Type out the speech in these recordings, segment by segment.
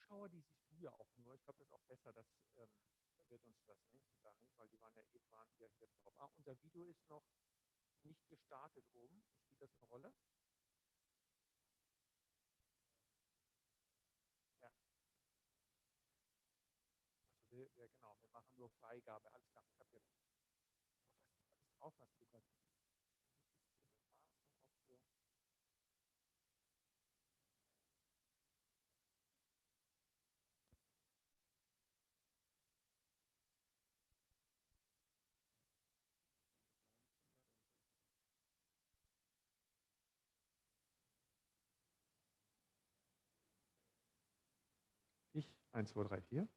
Zuschauer, die siehst du ja auch nur. Ich glaube, das ist auch besser, das wird uns das nicht sagen, weil die waren ja waren hier drauf. Ah, unser Video ist noch nicht gestartet oben. Spielt das eine Rolle? Ja. Also ja, genau. Wir machen nur Freigabe. Alles klar. Ich habe jetzt alles drauf, was du gerade. Ich, 1, 2, 3, 4.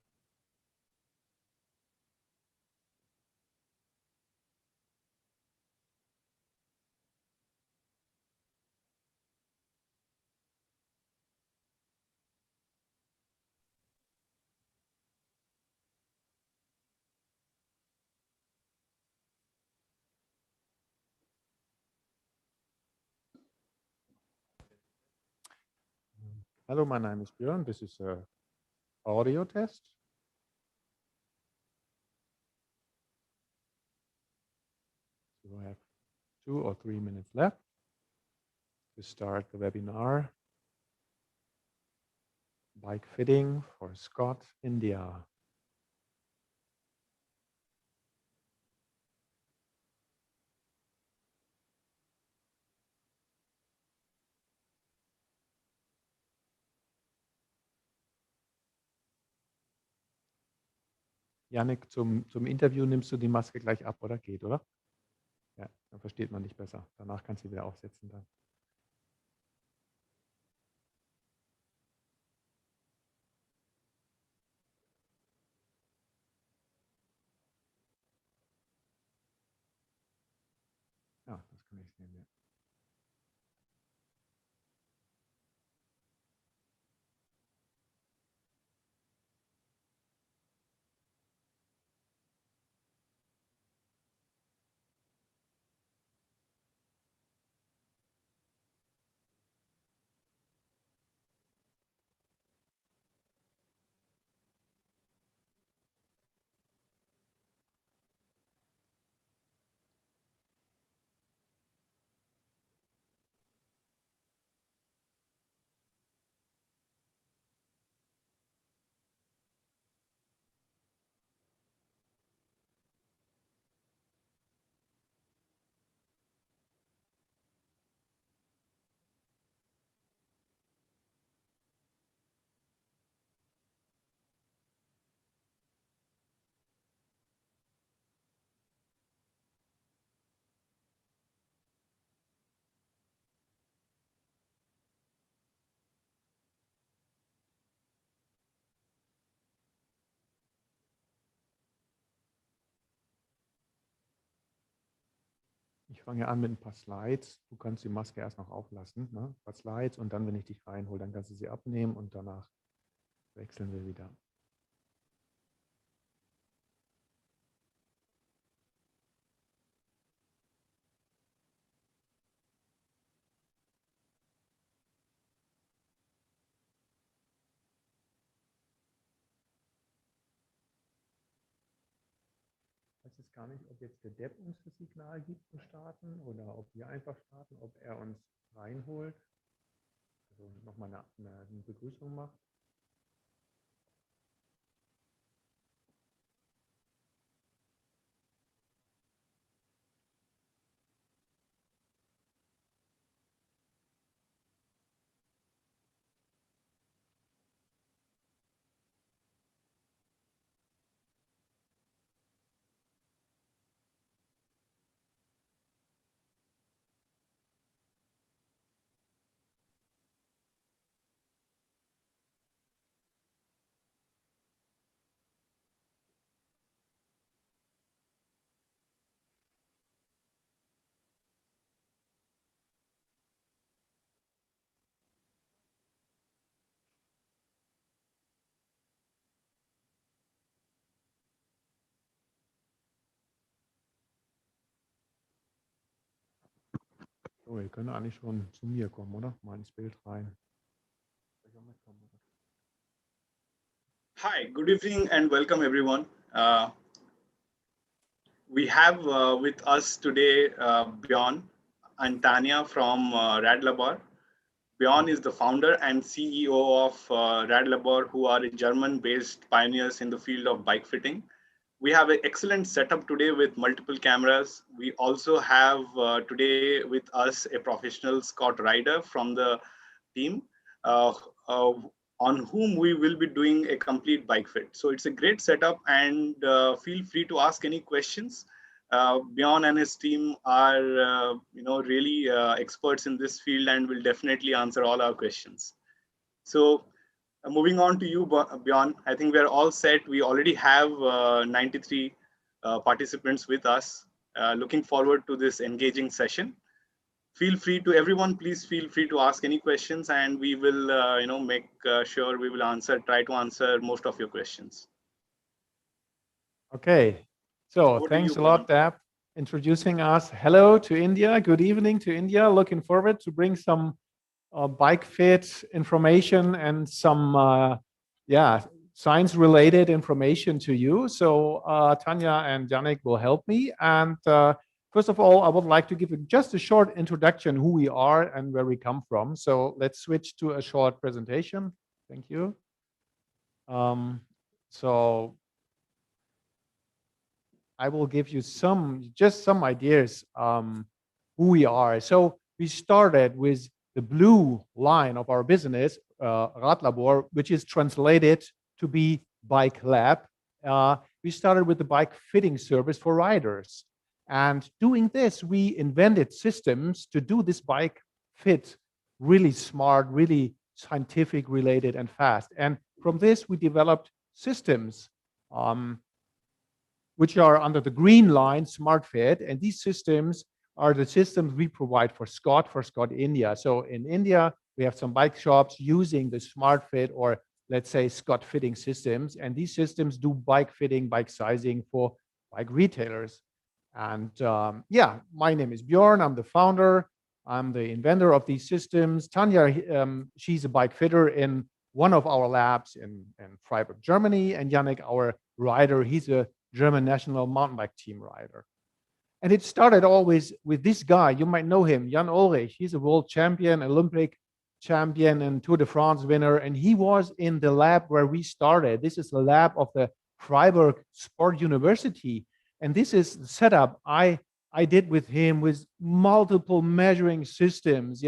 Hello, my name is Björn. This is a audio test. So I have 2 or 3 minutes left to start the webinar. Bike fitting for Scott, India. Jannik, zum Interview nimmst du die Maske gleich ab, oder? Geht, oder? Ja, dann versteht man dich besser. Danach kannst du sie wieder aufsetzen dann. Ja, das kann ich sehen, ja. Ich fange an mit ein paar Slides. Du kannst die Maske erst noch auflassen, ne? Ein paar Slides und dann, wenn ich dich reinhole, dann kannst du sie abnehmen und danach wechseln wir wieder. Ich weiß jetzt gar nicht, ob jetzt der Depp uns das Signal gibt zum Starten oder ob wir einfach starten, ob er uns reinholt. Also nochmal eine Begrüßung macht. So, ihr könnt eigentlich schon zu mir kommen, oder? Mal ins Bild rein. Hi, good evening and welcome everyone. We have with us today Björn and Tanya from Radlabor. Björn is the founder and CEO of Radlabor, who are German-based pioneers in the field of bike fitting. We have an excellent setup today with multiple cameras. We also have today with us a professional Scott rider from the team uh, uh, on whom we will be doing a complete bike fit. So it's a great setup, and feel free to ask any questions. Bjorn and his team are really experts in this field and will definitely answer all our questions. So moving on to you, Bjorn, I think we're all set. We already have 93 participants with us. Looking forward to this engaging session. Feel free to everyone, please feel free to ask any questions, and we will make sure we will try to answer most of your questions. Okay, so thanks a lot, Dab, introducing us. Hello to India, good evening to India. Looking forward to bring some bike fit information and some science related information to you. So Tanya and Yannick will help me. And first of all, I would like to give you just a short introduction who we are and where we come from. So let's switch to a short presentation. Thank you. So I will give you just some ideas who we are. So we started with the blue line of our business, Radlabor, which is translated to be bike lab. We started with the bike fitting service for riders. And doing this, we invented systems to do this bike fit really smart, really scientific related and fast. And from this, we developed systems which are under the green line, SmartFit, and these systems are the systems we provide for Scott India. So in India, we have some bike shops using the SmartFit or let's say Scott fitting systems, and these systems do bike fitting, bike sizing for bike retailers. And my name is Björn. I'm the founder. I'm the inventor of these systems. Tanya, she's a bike fitter in one of our labs in Freiburg, Germany, and Yannick, our rider, he's a German national mountain bike team rider. And it started always with this guy. You might know him, Jan Ulrich. He's a world champion, Olympic champion, and Tour de France winner. And he was in the lab where we started. This is the lab of the Freiburg Sport University. And this is the setup I did with him with multiple measuring systems,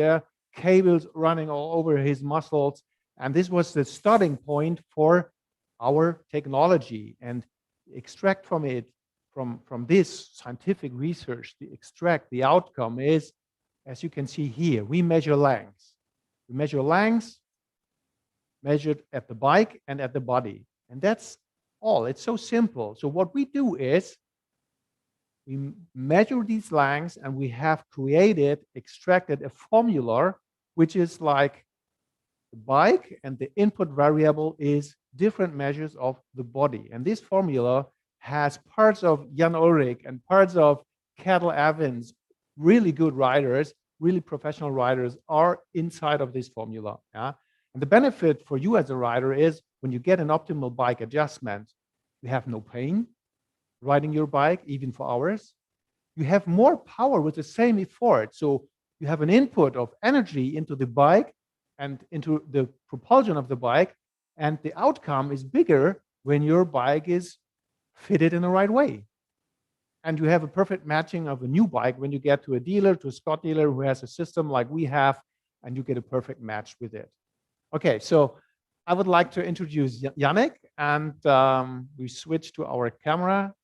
cables running all over his muscles. And this was the starting point for our technology. And extract from it, from this scientific research, the outcome is, as you can see here, we measure lengths. We measure lengths measured at the bike and at the body. And that's all. It's so simple. So what we do is we measure these lengths and we have extracted a formula, which is like the bike, and the input variable is different measures of the body. And this formula has parts of Jan Ulrich and parts of Kettle Evans, really good riders, really professional riders are inside of this formula. And the benefit for you as a rider is when you get an optimal bike adjustment, you have no pain riding your bike, even for hours. You have more power with the same effort. So you have an input of energy into the bike and into the propulsion of the bike, and the outcome is bigger when your bike is fitted in the right way. And you have a perfect matching of a new bike when you get to a dealer, to a Scott dealer who has a system like we have, and you get a perfect match with it. Okay, so I would like to introduce Yannick, and we switch to our camera.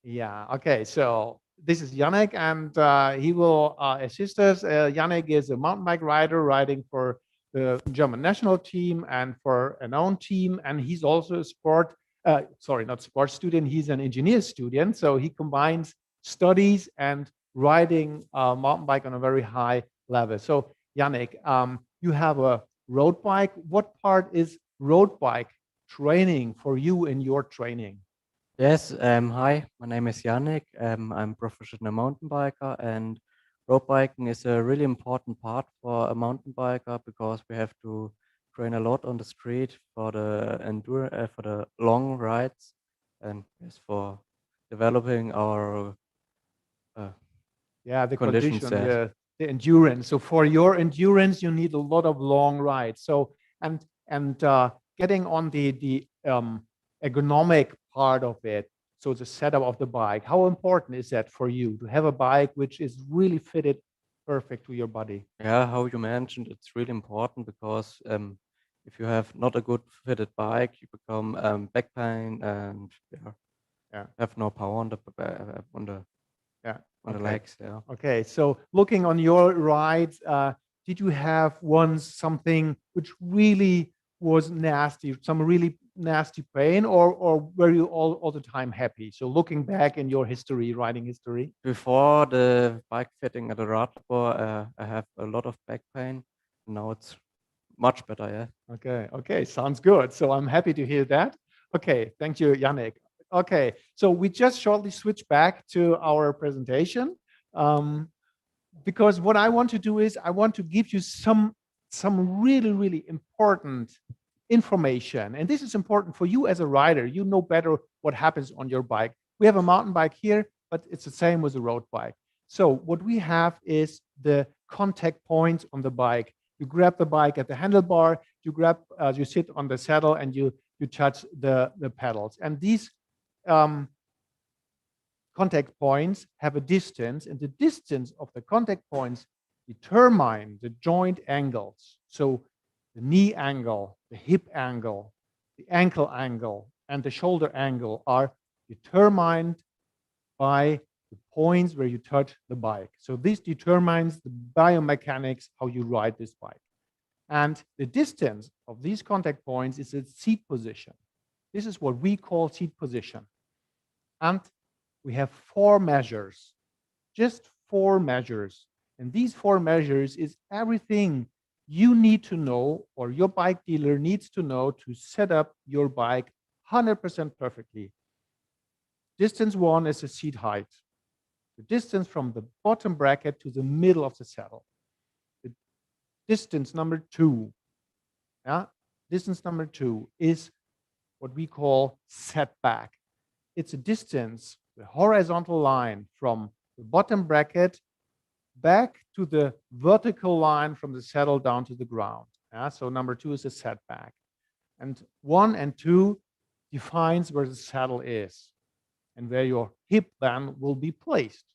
Yeah, okay, so this is Yannick, and he will assist us. Yannick is a mountain bike rider riding for the German national team and for an own team, and he's also a not sports student, he's an engineer student, so he combines studies and riding mountain bike on a very high level. So Yannick, you have a road bike. What part is road bike training for you in your training? Yes, hi, my name is Yannick. I'm a professional mountain biker, and road biking is a really important part for a mountain biker because we have to train a lot on the street for the for the long rides, and yes, for developing our Yeah, the conditions condition, there. yeah, the endurance. So for your endurance, you need a lot of long rides. So and getting on the ergonomic part of it. So the setup of the bike. How important is that for you to have a bike which is really fitted perfect to your body? Yeah, how you mentioned, it's really important because if you have not a good fitted bike, you become back pain and Yeah. have no power on the Yeah. on the Okay. legs. Yeah. Okay. So looking on your rides, did you have once something which really was nasty, some really nasty pain, or were you all the time happy? So looking back in your history, riding history. Before the bike fitting at the Radlabor, I have a lot of back pain. Now it's much better. Yeah. Okay, okay, sounds good. So I'm happy to hear that. Okay, thank you, Yannick. Okay, so we just shortly switch back to our presentation because what I want to do is I want to give you some really important information, and this is important for you as a rider. You know better what happens on your bike. We have a mountain bike here, but it's the same with a road bike. So what we have is the contact points on the bike. You grab the bike at the handlebar, you sit on the saddle, and you touch the pedals. And these contact points have a distance, and the distance of the contact points determine the joint angles. So the knee angle, the hip angle, the ankle angle, and the shoulder angle are determined by the points where you touch the bike. So this determines the biomechanics, how you ride this bike. And the distance of these contact points is its seat position. This is what we call seat position. And we have 4 measures, just 4 measures. And these 4 measures is everything you need to know, or your bike dealer needs to know, to set up your bike 100% perfectly. Distance 1 is the seat height, the distance from the bottom bracket to the middle of the saddle. The distance number 2, distance number 2 is what we call setback. It's a distance, the horizontal line from the bottom bracket back to the vertical line from the saddle down to the ground. So number 2 is a setback. And 1 and 2 defines where the saddle is and where your hip then will be placed.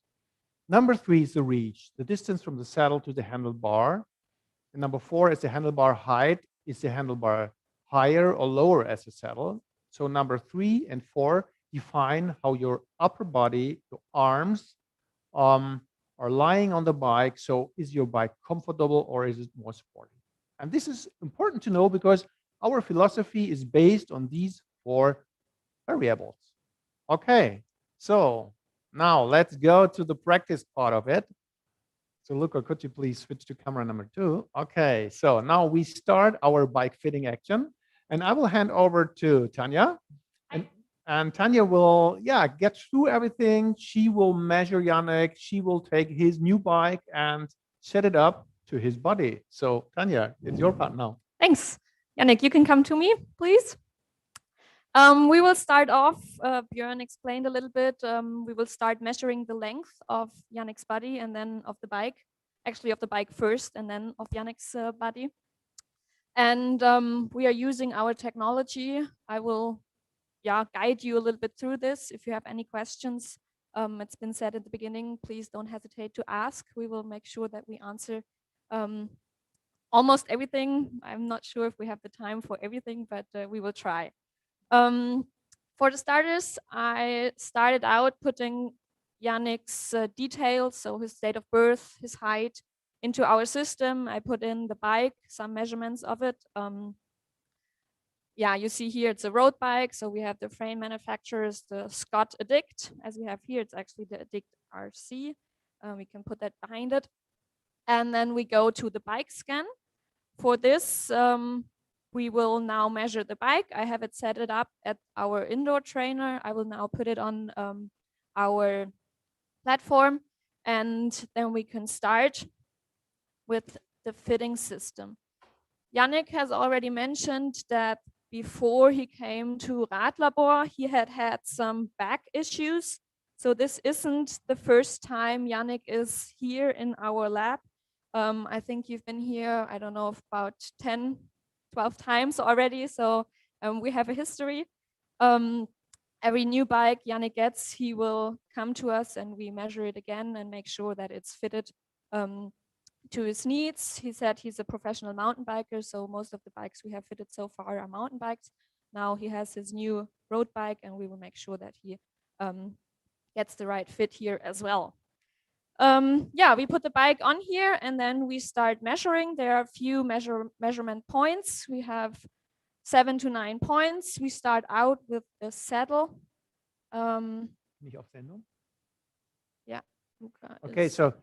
Number 3 is the reach, the distance from the saddle to the handlebar. And number 4 is the handlebar height. Is the handlebar higher or lower as the saddle? So number 3 and 4 define how your upper body, your arms, are lying on the bike. So is your bike comfortable or is it more sporty? And this is important to know because our philosophy is based on these 4 variables. Okay, so now let's go to the practice part of it. So Luca, could you please switch to camera number 2? Okay, so now we start our bike fitting action, and I will hand over to Tanya. And Tanya will, get through everything. She will measure Yannick. She will take his new bike and set it up to his body. So Tanya, it's your part now. Thanks. Yannick, you can come to me, please. We will start off, Björn explained a little bit, we will start measuring the length of Yannick's body and then of the bike, actually of the bike first and then of Yannick's body. And we are using our technology. I will guide you a little bit through this. If you have any questions, it's been said at the beginning, please don't hesitate to ask. We will make sure that we answer almost everything. I'm not sure if we have the time for everything, but we will try. For the starters, I started out putting Yannick's details, so his date of birth, his height, into our system. I put in the bike, some measurements of it. You see here it's a road bike, so we have the frame manufacturers, the Scott Addict, as we have here. It's actually the Addict RC. We can put that behind it. And then we go to the bike scan. For this, we will now measure the bike. I have it set it up at our indoor trainer. I will now put it on our platform, and then we can start with the fitting system. Yannick has already mentioned that before he came to Radlabor, he had some back issues. So this isn't the first time Yannick is here in our lab. I think you've been here, I don't know, about 10, 12 times already. So we have a history. Every new bike Yannick gets, he will come to us and we measure it again and make sure that it's fitted to his needs. He said he's a professional mountain biker, so most of the bikes we have fitted so far are mountain bikes. Now he has his new road bike and we will make sure that he gets the right fit here as well. Yeah, we put the bike on here and then we start measuring. There are a few measurement points. We have 7 to 9 points. We start out with the saddle. Nicht auf Sendung? Yeah. Luca Okay, is- so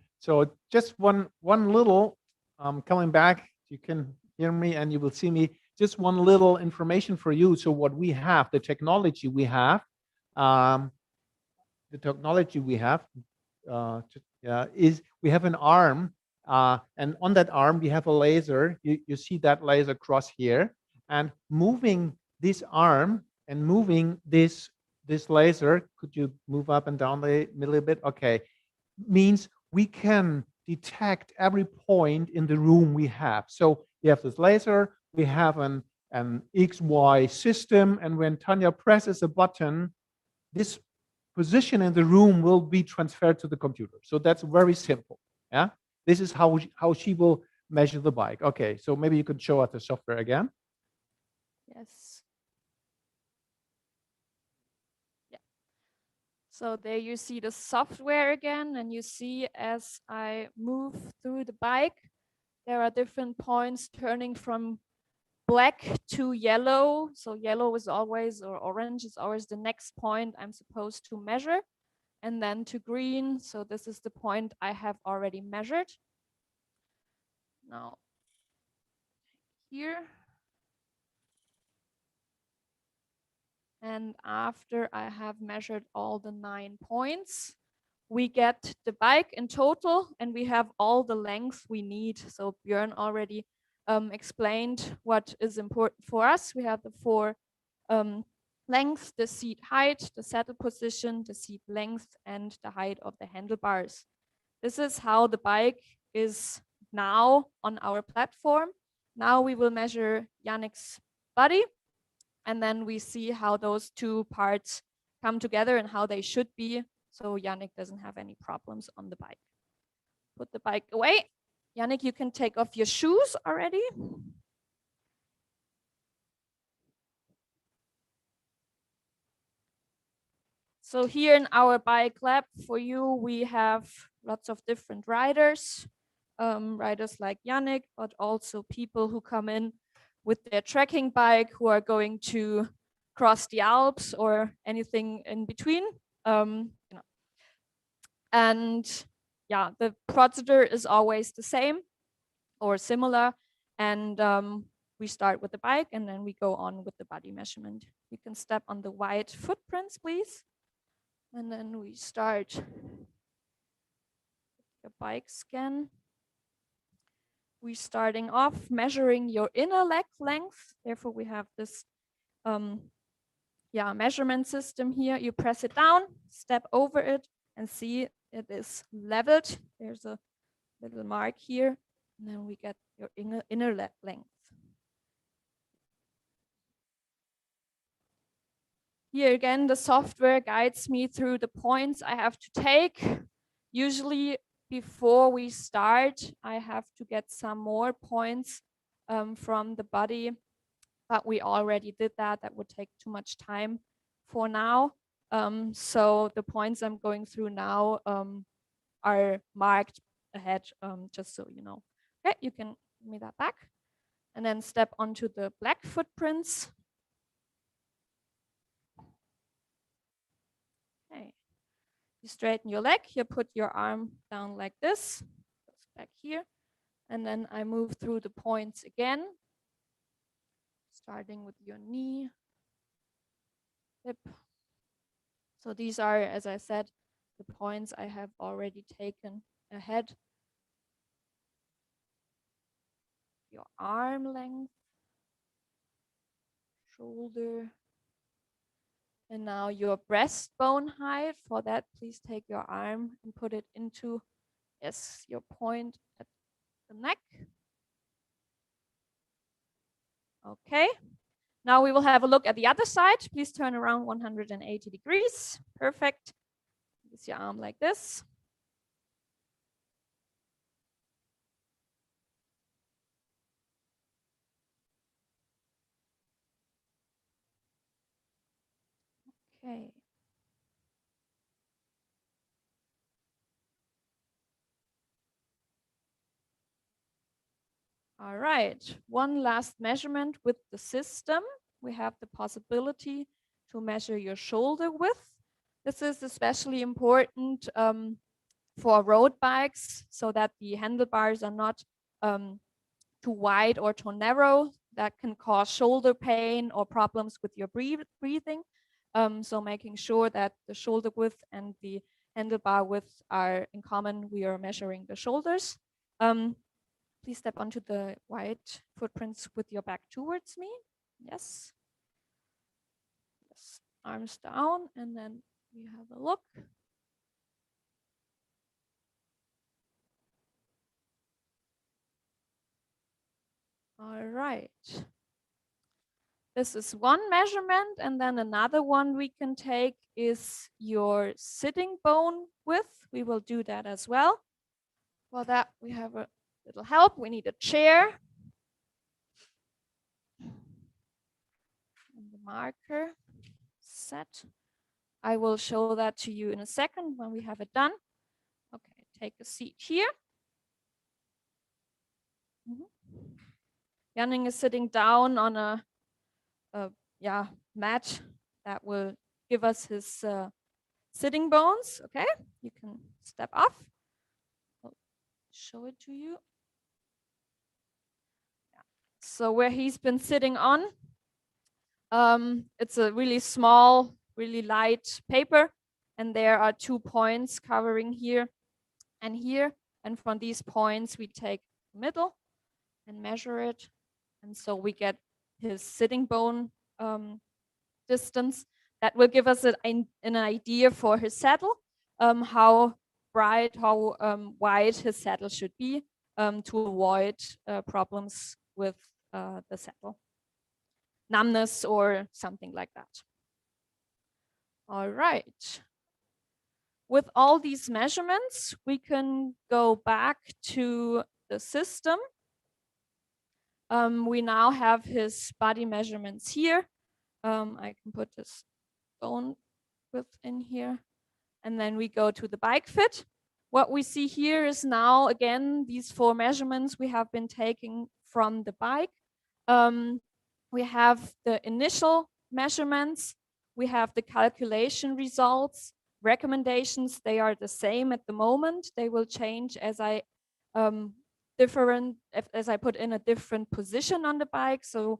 just one little coming back. You can hear me and you will see me. Just one little information for you. So what we have, the technology we have, is we have an arm, and on that arm we have a laser. You see that laser cross here, and moving this arm and moving this laser. Could you move up and down a little bit? Okay, means we can detect every point in the room we have. So we have this laser, we have an XY system, and when Tanya presses a button, this position in the room will be transferred to the computer. So that's very simple. Yeah, this is how she will measure the bike. Okay, so maybe you could show us the software again. Yes. Yeah. So there you see the software again, and you see as I move through the bike, there are different points turning from black to yellow. So yellow is always, or orange is always the next point I'm supposed to measure. And then to green. So this is the point I have already measured. Now here. And after I have measured all the 9 points, we get the bike in total and we have all the length we need. So Björn already explained what is important for us. We have the 4 lengths, the seat height, the saddle position, the seat length, and the height of the handlebars. This is how the bike is now on our platform. Now we will measure Yannick's body, and then we see how those 2 parts come together and how they should be, so Yannick doesn't have any problems on the bike. Put the bike away. Yannick, you can take off your shoes already. So here in our bike lab for you, we have lots of different riders, riders like Yannick, but also people who come in with their trekking bike who are going to cross the Alps or anything in between. And yeah, the procedure is always the same or similar. And we start with the bike and then we go on with the body measurement. You can step on the white footprints, please. And then we start your bike scan. We're starting off measuring your inner leg length. Therefore, we have this measurement system here. You press it down, step over it, and see it is leveled. There's a little mark here, and then we get your inner leg length. Here again, the software guides me through the points I have to take. Usually before we start, I have to get some more points from the body, but we already did that. That would take too much time for now. So the points I'm going through now are marked ahead, just so you know. Okay, you can give me that back. And then step onto the black footprints. Okay. You straighten your leg, you put your arm down like this, goes back here, and then I move through the points again, starting with your knee, hip. So these are, as I said, the points I have already taken ahead. your arm length, shoulder, and now your breastbone height. For that, please take your arm and put it into, yes, your point at the neck. Okay. Now we will have a look at the other side. Please turn around 180 degrees. Perfect. Use your arm like this. Okay. All right, one last measurement with the system. We have the possibility to measure your shoulder width. This is especially important for road bikes so that the handlebars are not too wide or too narrow. That can cause shoulder pain or problems with your breathing. So making sure that the shoulder width and the handlebar width are in common, we are measuring the shoulders. Please step onto the white footprints with your back towards me. Yes. Yes. Arms down, and then we have a look. All right. This is one measurement, and then another one we can take is your sitting bone width. We will do that as well. For that, we have a little help. We need a chair. And the marker set. I will show that to you in a second when we have it done. Okay, take a seat here. Janning is sitting down on a mat that will give us his sitting bones. Okay, you can step off. I'll show it to you. Yeah. So where he's been sitting on, it's a really small, really light paper, and there are 2 points covering here and here. And from these points, we take the middle and measure it. And so we get his sitting bone distance. That will give us an idea for his saddle, how bright, how wide his saddle should be to avoid problems with the saddle, numbness or something like that. All right. With all these measurements, we can go back to the system. We now have his body measurements here. I can put this bone width in here. And then we go to the Bikefit. What we see here is now, again, these 4 measurements we have been taking from the bike. We have the initial measurements. We have the calculation results. Recommendations, they are the same at the moment. They will change as I put in a different position on the bike. So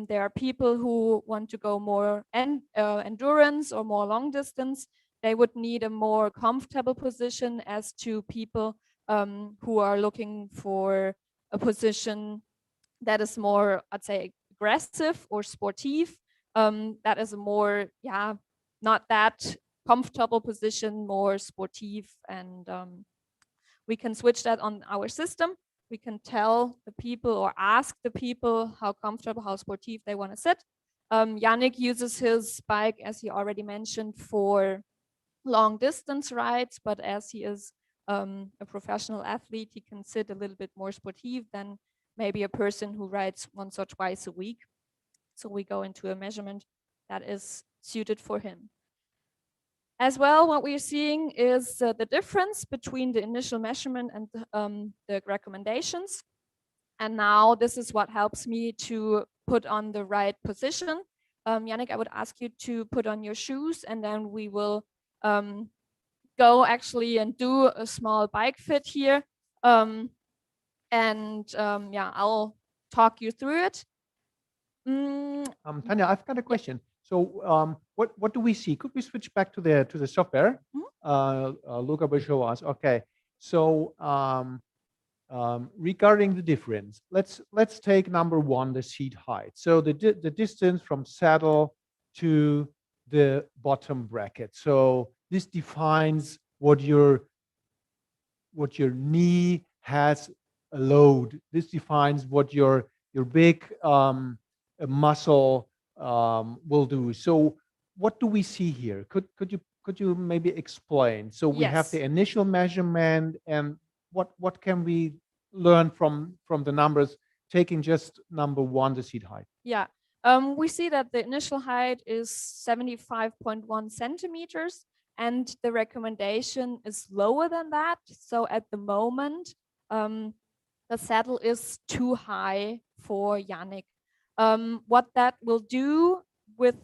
there are people who want to go more endurance or more long distance. They would need a more comfortable position as to people who are looking for a position that is more, I'd say, aggressive or sportive. That is a more, not that comfortable position, more sportive. And we can switch that on our system. We can tell the people or ask the people how comfortable, how sportive they want to sit. Yannick uses his bike, as he already mentioned, for long distance rides, but as he is a professional athlete, he can sit a little bit more sportive than maybe a person who rides once or twice a week. So we go into a measurement that is suited for him. As well, what we're seeing is the difference between the initial measurement and the recommendations. And now this is what helps me to put on the right position. Yannick, I would ask you to put on your shoes, and then we will go actually and do a small bike fit here. I'll talk you through it. Tanya, I've got a question. So what do we see? Could we switch back to the software? Luca will show us. Okay. So regarding the difference, let's take number one, the seat height. So the distance from saddle to the bottom bracket. So this defines what your knee has a load. This defines what your big muscle will do. So what do we see here? Could you maybe explain? So we have the initial measurement, and what can we learn from the numbers, taking just number one, the seat height? Yeah. We see that the initial height is 75.1 centimeters, and the recommendation is lower than that. So at the moment, the saddle is too high for Yannick. What that will do with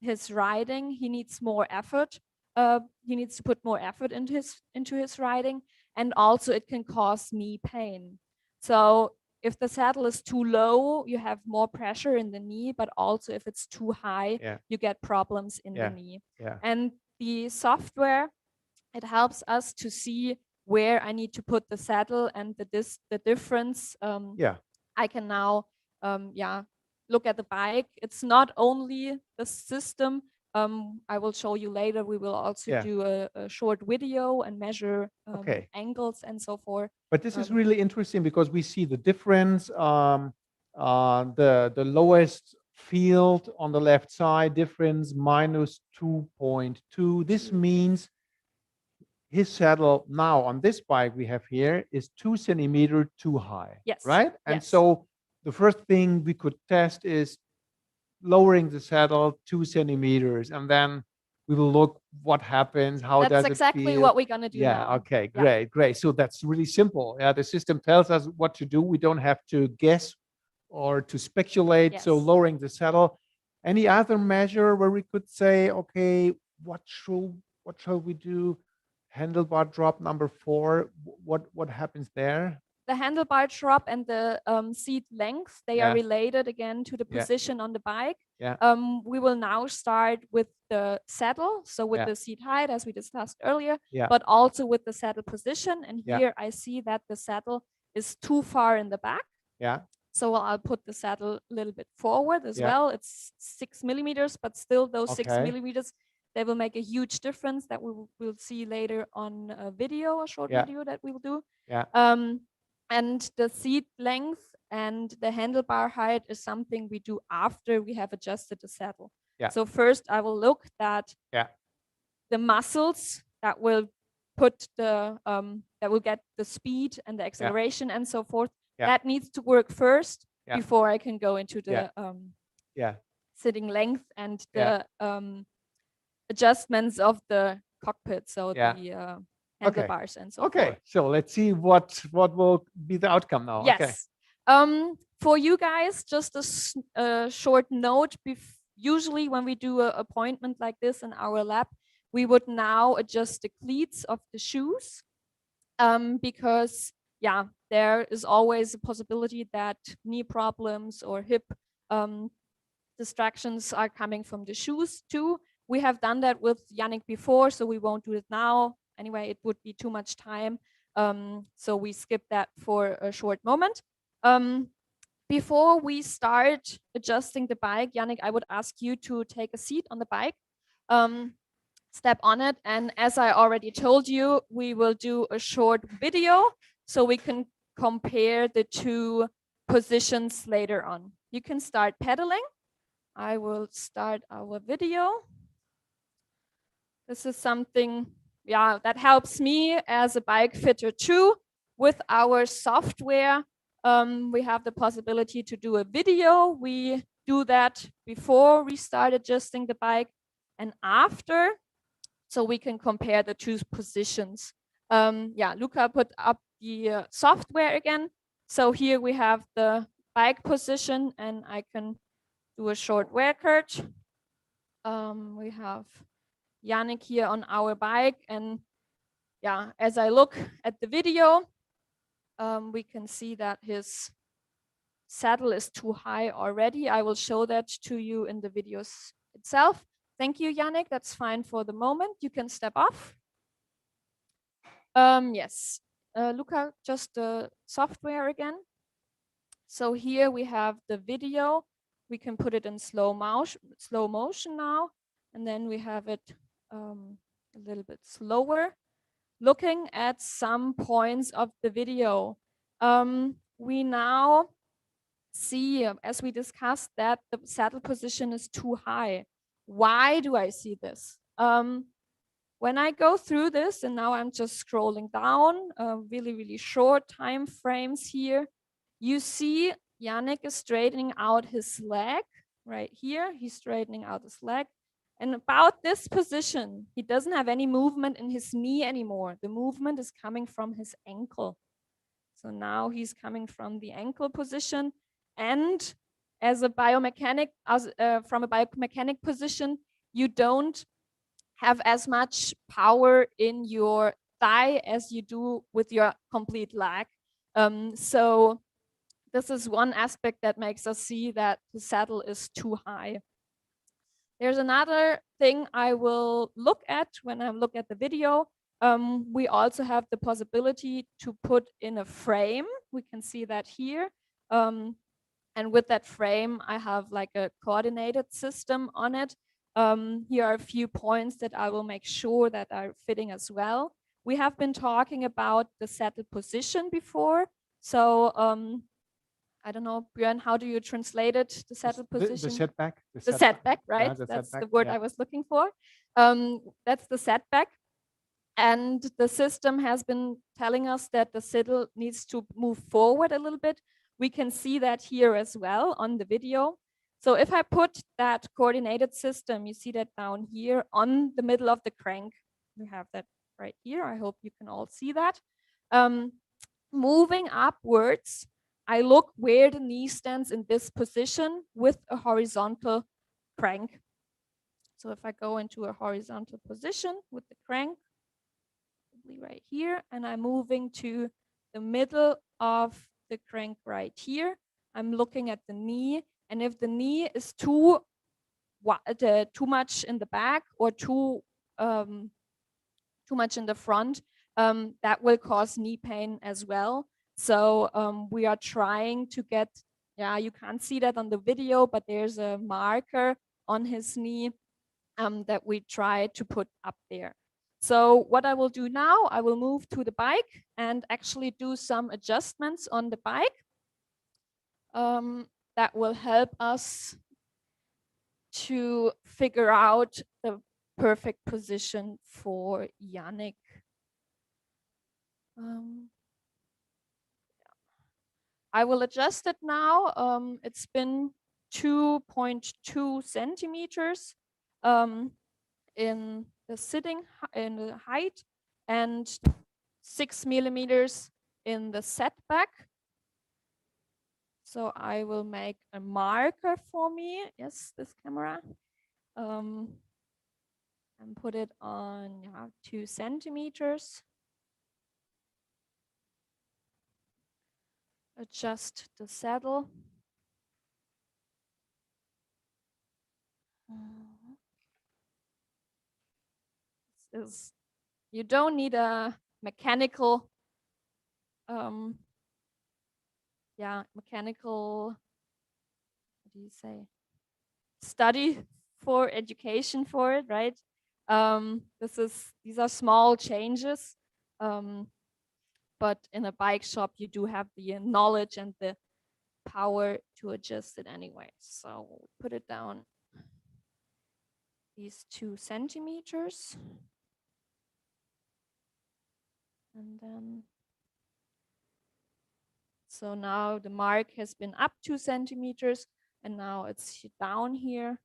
his riding, he needs more effort. He needs to put more effort into his riding, and also it can cause knee pain. So if the saddle is too low, you have more pressure in the knee, but also if it's too high, you get problems in the knee. And the software, it helps us to see where I need to put the saddle and the difference. I can now look at the bike. It's not only the system. I will show you later. We will also do a short video and measure angles and so forth. But this is really interesting because we see the difference. The lowest field on the left side difference minus 2.2. This means his saddle now on this bike we have here is 2 centimeters too high. Yes. Right? And so the first thing we could test is lowering the saddle 2 centimeters, and then we will look what happens, how does it feel. That's exactly what we're gonna do now. Okay, great. So that's really simple. The system tells us what to do. We don't have to guess or to speculate. So lowering the saddle. Any other measure where we could say, okay, what shall we do? Handlebar drop number 4. What happens there? The handlebar drop and the seat length, they are related again to the position on the bike. We will now start with the saddle, so with the seat height as we discussed earlier, but also with the saddle position. And here I see that the saddle is too far in the back. So I'll put the saddle a little bit forward as well. It's 6 millimeters, but still those 6 millimeters, they will make a huge difference that we will see later on a video, a short video that we will do. And the seat length and the handlebar height is something we do after we have adjusted the saddle. So first I will look that the muscles that will put the that will get the speed and the acceleration and so forth, that needs to work first before I can go into the sitting length and the adjustments of the cockpit. So the handlebars and so forth. So let's see what will be the outcome now. Yes. For you guys, just a short note. Usually when we do an appointment like this in our lab, we would now adjust the cleats of the shoes because there is always a possibility that knee problems or hip distractions are coming from the shoes too. We have done that with Yannick before, so we won't do it now. Anyway, it would be too much time. So we skip that for a short moment. Before we start adjusting the bike, Yannick, I would ask you to take a seat on the bike, step on it. And as I already told you, we will do a short video so we can compare the two positions later on. You can start pedaling. I will start our video. This is something that helps me as a bike fitter too. With our software, we have the possibility to do a video. We do that before we start adjusting the bike and after, so we can compare the two positions. Luca put up the software again. So here we have the bike position, and I can do a short record. We have Yannick here on our bike, and as I look at the video, we can see that his saddle is too high already. I will show that to you in the videos itself. Thank you, Yannick. That's fine for the moment. You can step off. Yes. Luca, just the software again. So here we have the video. We can put it in slow motion now, and then we have it a little bit slower. Looking at some points of the video, we now see, as we discussed, that the saddle position is too high. Why do I see this? When I go through this, and now I'm just scrolling down, really short time frames here, you see Yannick is straightening out his leg right here. He's straightening out his leg. And about this position, he doesn't have any movement in his knee anymore. The movement is coming from his ankle. So now he's coming from the ankle position. And as a biomechanic, from a biomechanic position, you don't have as much power in your thigh as you do with your complete leg. So this is one aspect that makes us see that the saddle is too high. There's another thing I will look at when I look at the video. We also have the possibility to put in a frame. We can see that here. And with that frame, I have like a coordinated system on it. Here are a few points that I will make sure that are fitting as well. We have been talking about the saddle position before. So I don't know, Björn, how do you translate it, the saddle position? The setback. The setback, right? Yeah, the That's setback, the word yeah. I was looking for. That's the setback. And the system has been telling us that the saddle needs to move forward a little bit. We can see that here as well on the video. So if I put that coordinated system, you see that down here on the middle of the crank. We have that right here. I hope you can all see that. Moving upwards, I look where the knee stands in this position with a horizontal crank. So if I go into a horizontal position with the crank, right here, and I'm moving to the middle of the crank right here, I'm looking at the knee, and if the knee is too much in the back or too much in the front, that will cause knee pain as well. So we are trying to get, you can't see that on the video, but there's a marker on his knee that we try to put up there. So what I will do now, I will move to the bike and actually do some adjustments on the bike that will help us to figure out the perfect position for Yannick. I will adjust it now. It's been 2.2 centimeters in the sitting, in the height, and 6 millimeters in the setback. So I will make a marker for me. Yes, this camera. And put it on 2 centimeters. Adjust the saddle. You don't need a mechanical, mechanical, what do you say? Study for education for it, right? These are small changes, but in a bike shop you do have the knowledge and the power to adjust it anyway. So we'll put it down these 2 centimeters. And then, so now the mark has been up 2 centimeters and now it's down here.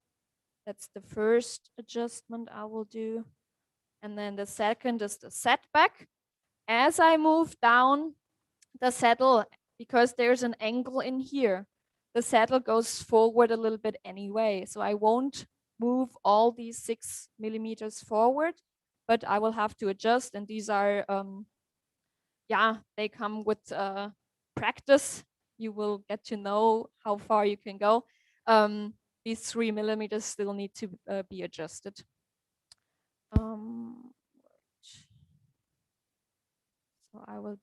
That's the first adjustment I will do. And then the second is the setback. As I move down the saddle, because there's an angle in here, the saddle goes forward a little bit anyway. So I won't move all these 6 millimeters forward, but I will have to adjust. And these are, they come with practice. You will get to know how far you can go. These 3 millimeters still need to be adjusted. So I will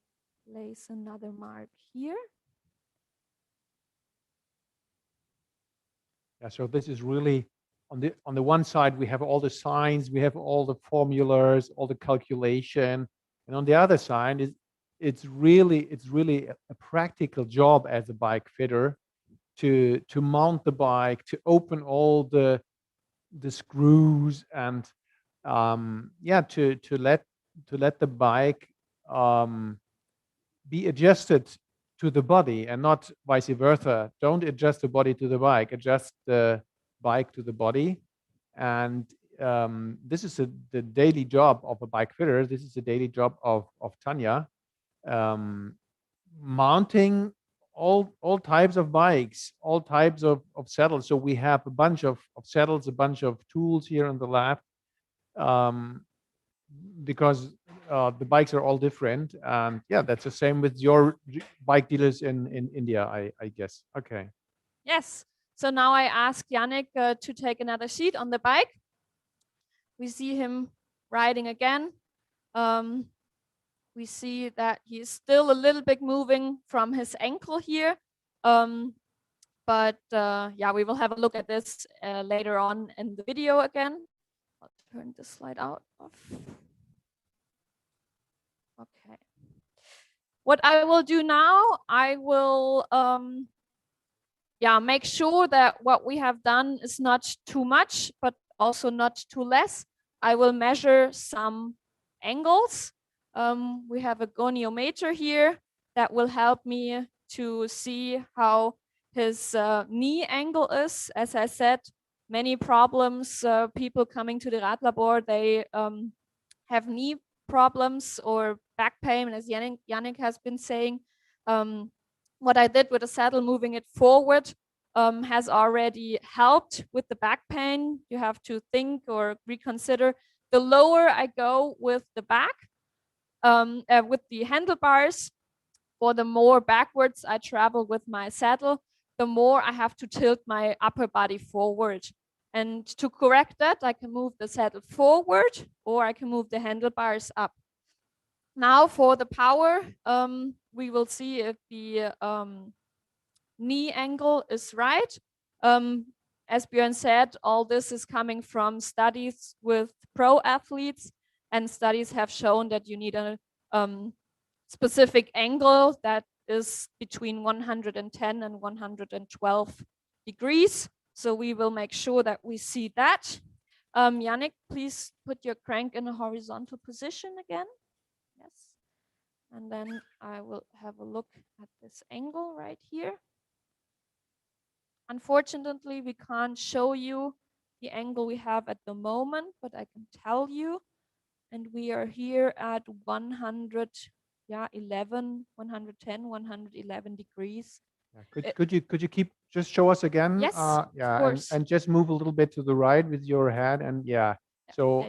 place another mark here. Yeah, so this is really on the one side we have all the signs, we have all the formulas, all the calculation, and on the other side is it's really a practical job as a bike fitter to mount the bike, to open all the screws, and yeah, to let the bike be adjusted to the body and not vice versa. Don't adjust the body to the bike, adjust the bike to the body. And this is the daily job of a bike fitter. This is the daily job of Tanya, mounting all types of bikes, all types of saddles. So we have a bunch of saddles, a bunch of tools here on the left, because the bikes are all different. And yeah, that's the same with your bike dealers in India, I guess. Okay. Yes. So now I ask Yannick to take another seat on the bike. We see him riding again. We see that he's still a little bit moving from his ankle here. But yeah, we will have a look at this later on in the video again. I'll turn the slide out off. Okay. What I will do now, I will yeah, make sure that what we have done is not too much, but also not too less. I will measure some angles. We have a goniometer here that will help me to see how his knee angle is. As I said, many problems, people coming to the Radlabor, they have knee problems or back pain, as Yannick has been saying. What I did with the saddle, moving it forward, has already helped with the back pain. You have to think or reconsider. The lower I go with the back, with the handlebars, or the more backwards I travel with my saddle, the more I have to tilt my upper body forward. And to correct that, I can move the saddle forward or I can move the handlebars up. Now for the power, we will see if the knee angle is right. As Björn said, all this is coming from studies with pro athletes, and studies have shown that you need a specific angle that is between 110 and 112 degrees. So we will make sure that we see that. Yannick, please put your crank in a horizontal position again. Yes. And then I will have a look at this angle right here. Unfortunately, we can't show you the angle we have at the moment, but I can tell you. And we are here at 111, 110, 111 degrees. Yeah. Could you keep just show us again? Yes, yeah, of course. And just move a little bit to the right with your head, and yeah. So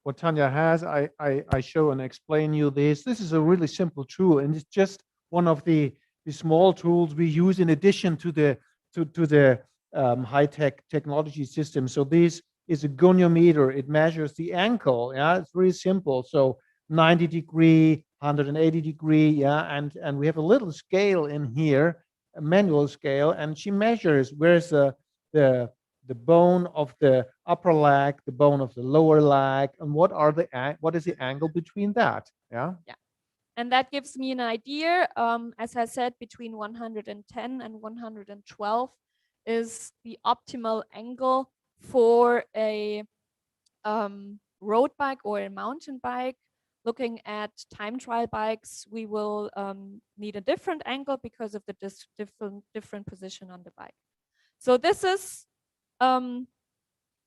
what Tanya has, I show and explain you this. This is a really simple tool, and it's just one of the small tools we use in addition to the high-tech technology system. So this is a goniometer. It measures the ankle. Yeah, it's very simple. So 90 degree, 180 degree. Yeah, and we have a little scale in here, a manual scale, and she measures where's the bone of the upper leg, the bone of the lower leg, and what is the angle between that? Yeah. Yeah. And that gives me an idea. As I said, between 110 and 112 is the optimal angle for a road bike or a mountain bike. Looking at time trial bikes, we will need a different angle because of the different position on the bike. So this has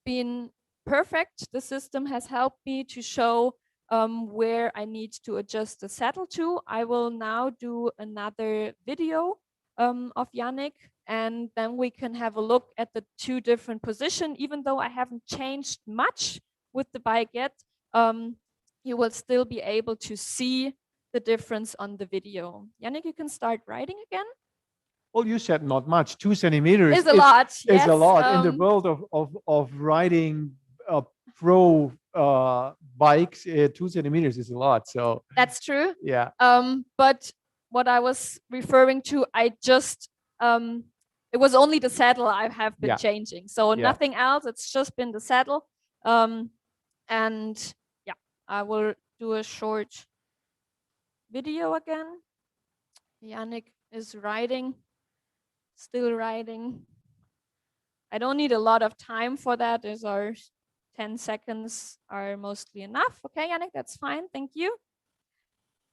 been perfect. The system has helped me to show where I need to adjust the saddle to. I will now do another video of Yannick, and then we can have a look at the two different positions. Even though I haven't changed much with the bike yet, you will still be able to see the difference on the video. Yannick, you can start riding again. Well, you said not much. 2 centimeters is a lot. Is yes. a lot in the world of riding pro bikes, 2 centimeters is a lot. So That's true. yeah. But what I was referring to, it was only the saddle I have been changing. So nothing else. It's just been the saddle. And yeah, I will do a short video again. Yannick is riding, still riding. I don't need a lot of time for that. There's our 10 seconds are mostly enough. Okay, Yannick, that's fine. Thank you.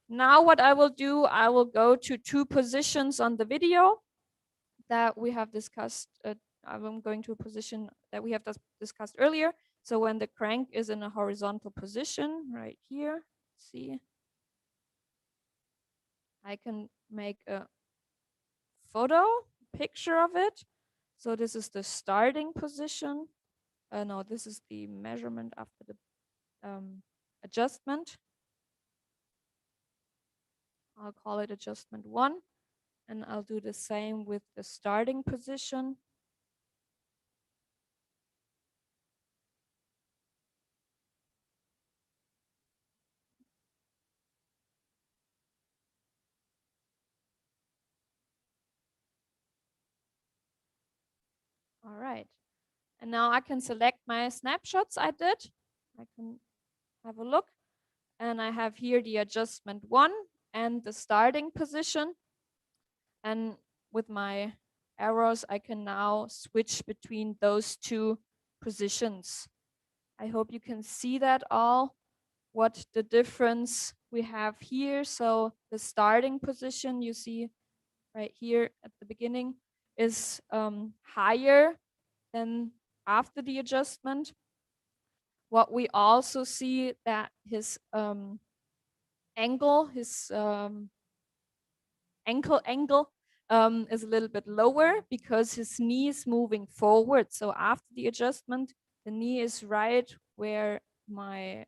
Now what I will do, I will go to 2 positions on the video that we have discussed. I'm going to a position that we have discussed earlier. So when the crank is in a horizontal position right here, see, I can make a picture of it. So this is the starting position. No, this is the measurement after the adjustment. I'll call it adjustment 1. And I'll do the same with the starting position. All right. And now I can select my snapshots I did. I can have a look. And I have here the adjustment 1 and the starting position. And with my arrows, I can now switch between those 2 positions. I hope you can see that all, what the difference we have here. So the starting position you see right here at the beginning is higher than after the adjustment. What we also see that his angle, his ankle angle is a little bit lower because his knee is moving forward. So after the adjustment, the knee is right where my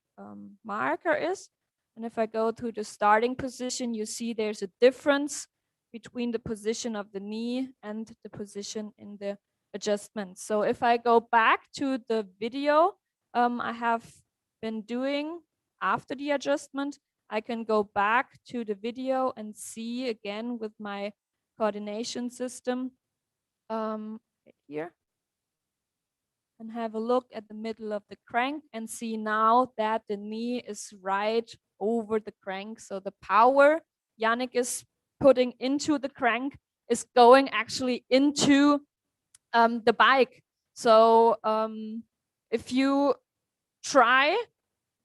marker is. And if I go to the starting position, you see there's a difference between the position of the knee and the position in the adjustment. So if I go back to the video I have been doing after the adjustment, I can go back to the video and see again with my coordination system right here and have a look at the middle of the crank and see now that the knee is right over the crank. So the power Yannick is putting into the crank is going actually into the bike. So if you try,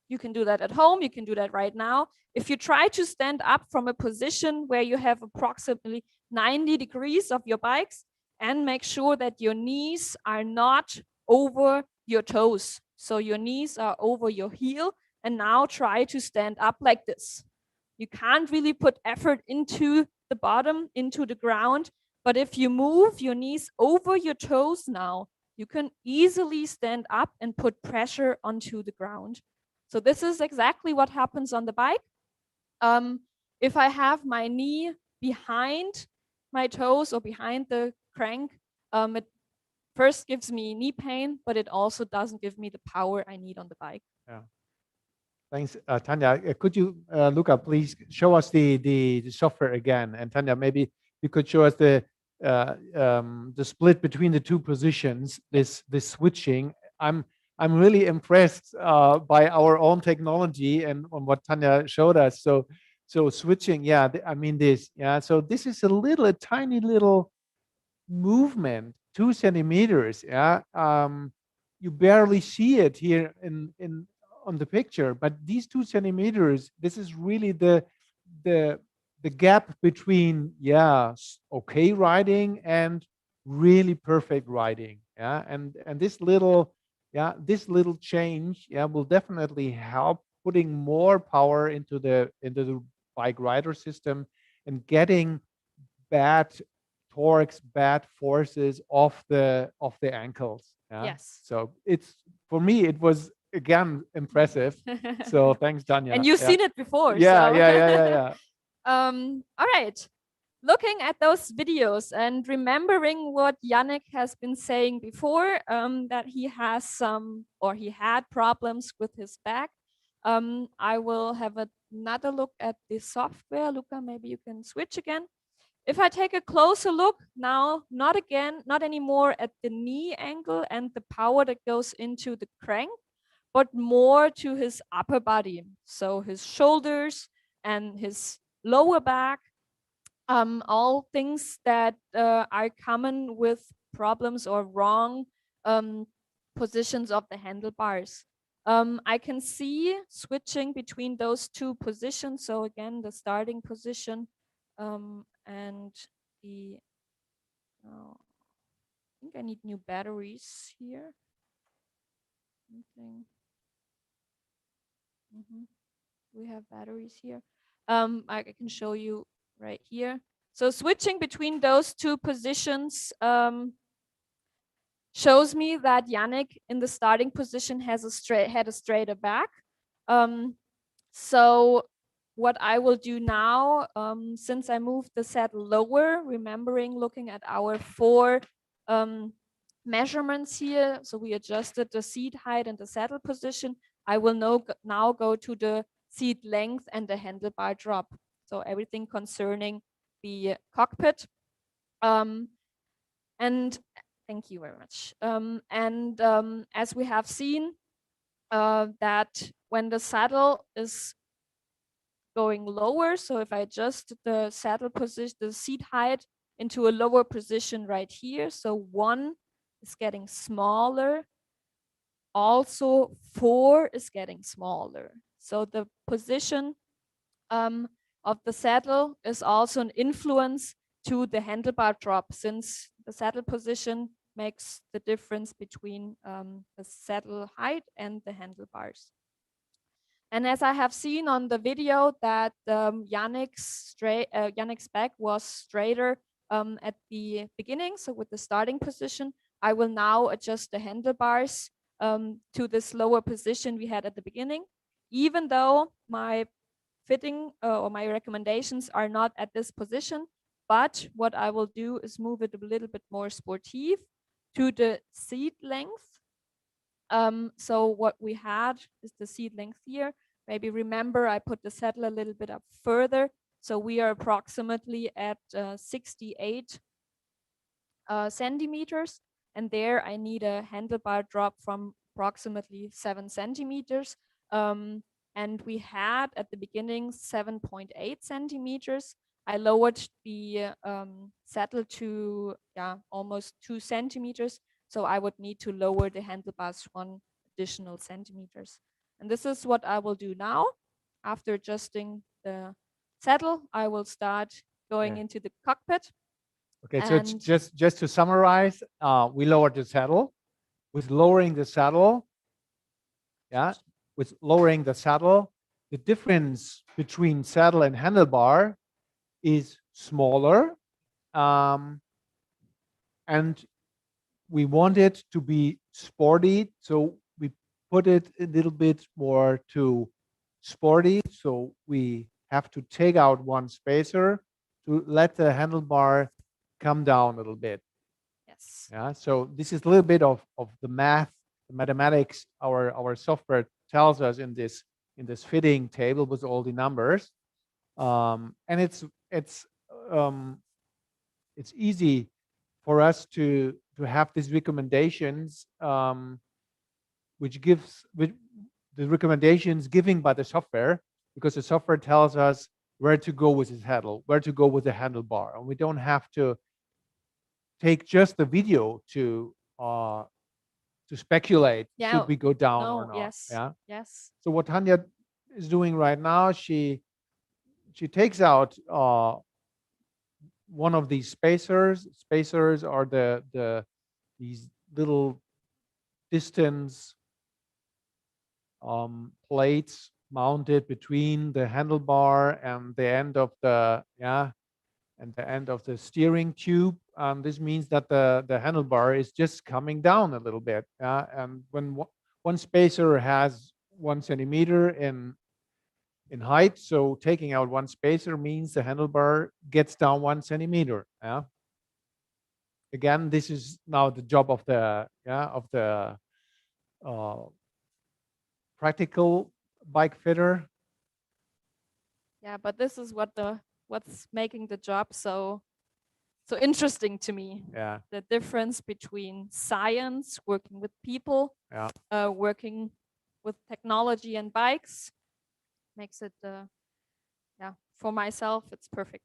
you can do that at home, you can do that right now. If you try to stand up from a position where you have approximately 90 degrees of your bikes and make sure that your knees are not over your toes. So your knees are over your heel, and now try to stand up like this. You can't really put effort into the bottom, into the ground, but if you move your knees over your toes now, you can easily stand up and put pressure onto the ground. So this is exactly what happens on the bike. If I have my knee behind my toes or behind the crank, it first gives me knee pain, but it also doesn't give me the power I need on the bike. Yeah. Thanks, Tanya. Could you, Luca, please show us the software again? And Tanya, maybe you could show us the split between the 2 positions, this switching. I'm really impressed by our own technology and on what Tanya showed us. So switching, yeah, I mean this, yeah. So this is a tiny little movement, 2 centimeters, yeah. You barely see it here on the picture, but these 2 centimeters, this is really the gap between, yeah, okay riding and really perfect riding, yeah. And this little change, yeah, will definitely help putting more power into the bike rider system and getting bad torques, bad forces off the ankles. Yeah? Yes. So it's, for me, it was again impressive. So thanks, Tanya. And you've seen it before. Yeah, so. yeah. All right. looking at those videos and remembering what Yannick has been saying before, that he has he had problems with his back, I will have another look at the software. Luca, maybe you can switch again. If I take a closer look now, not anymore at the knee angle and the power that goes into the crank, but more to his upper body. So his shoulders and his lower back, all things that are common with problems or wrong positions of the handlebars. I can see switching between those two positions. So again, the starting position and the, I think I need new batteries here. Okay. We have batteries here. I can show you right here. So switching between those two positions shows me that Yannick in the starting position had a straighter back. So what I will do now, since I moved the saddle lower, remembering looking at our 4 measurements here, so we adjusted the seat height and the saddle position, I will now go to the seat length and the handlebar drop. So everything concerning the cockpit. And thank you very much. As we have seen, that when the saddle is going lower, so if I adjust the saddle position, the seat height into a lower position right here, so 1 is getting smaller, also 4 is getting smaller. So the position of the saddle is also an influence to the handlebar drop, since the saddle position makes the difference between the saddle height and the handlebars. And as I have seen on the video that Yannick's back was straighter at the beginning, so with the starting position, I will now adjust the handlebars to this lower position we had at the beginning, even though my fitting or my recommendations are not at this position. But what I will do is move it a little bit more sportive to the seat length. So what we had is the seat length here. Maybe remember I put the saddle a little bit up further. So we are approximately at 68 centimeters. And there I need a handlebar drop from approximately 7 centimeters. And we had at the beginning 7.8 centimeters. I lowered the saddle to almost 2 centimeters. So I would need to lower the handlebars 1 additional centimeters. And this is what I will do now. After adjusting the saddle, I will start going into the cockpit. Okay, so it's just to summarize, we lowered the saddle. With lowering the saddle, the difference between saddle and handlebar is smaller, and we want it to be sporty, so we put it a little bit more to sporty. So we have to take out 1 spacer to let the handlebar come down a little bit. Yes. Yeah. So this is a little bit of the mathematics our software tells us in this fitting table with all the numbers, and it's easy for us to have these recommendations, which the recommendations given by the software, because the software tells us where to go with the saddle, where to go with the handlebar, and we don't have to take just the video to speculate should we go down or not. Yes. Yeah. Yes. So what Tanya is doing right now, she takes out one of these spacers. Spacers are these little distance plates mounted between the handlebar and the end of the steering tube. This means that the handlebar is just coming down a little bit. And when one spacer has 1 centimeter in in height. So taking out one spacer means the handlebar gets down 1 centimeter. Yeah. Again, this is now the job of the uh, practical bike fitter. Yeah, but this is what's making the job so interesting to me. Yeah. The difference between science, working with people, Yeah. working with technology and bikes makes it yeah, for myself it's perfect.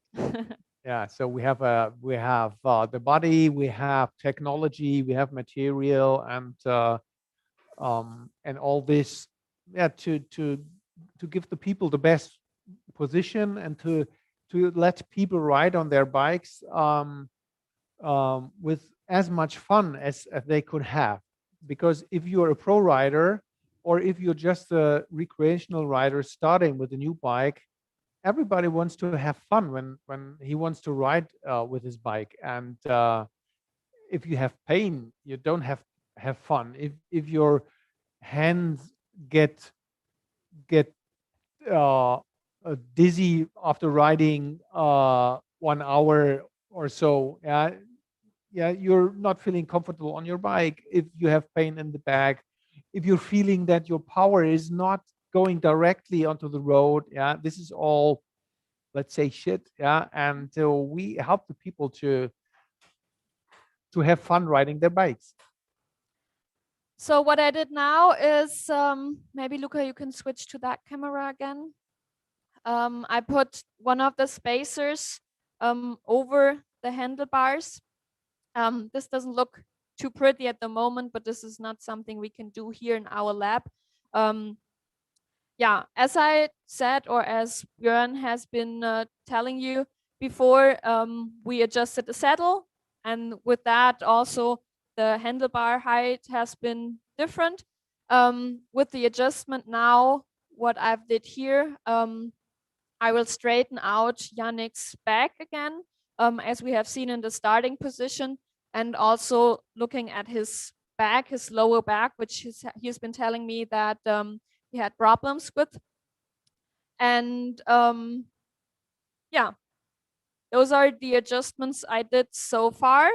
Yeah, so we have the body, we have technology, we have material, and all this, yeah, to give the people the best position and to let people ride on their bikes with as much fun as they could have. Because if you're a pro rider or if you're just a recreational rider starting with a new bike, everybody wants to have fun when he wants to ride with his bike. And if you have pain, you don't have fun. If your hands get uh, dizzy after riding 1 hour or so, yeah, you're not feeling comfortable on your bike. If you have pain in the back, if you're feeling that your power is not going directly onto the road, yeah, this is all, let's say, shit. Yeah. And so we help the people to have fun riding their bikes. So what I did now is maybe Luca, you can switch to that camera again. I put one of the spacers over the handlebars. This doesn't look too pretty at the moment, but this is not something we can do here in our lab. Yeah, as I said, or as Björn has been telling you before, we adjusted the saddle, and with that also the handlebar height has been different. With the adjustment now, what I've did here, I will straighten out Yannick's back again, as we have seen in the starting position, and also looking at his back, his lower back, which he's been telling me that he had problems with. And yeah, those are the adjustments I did so far.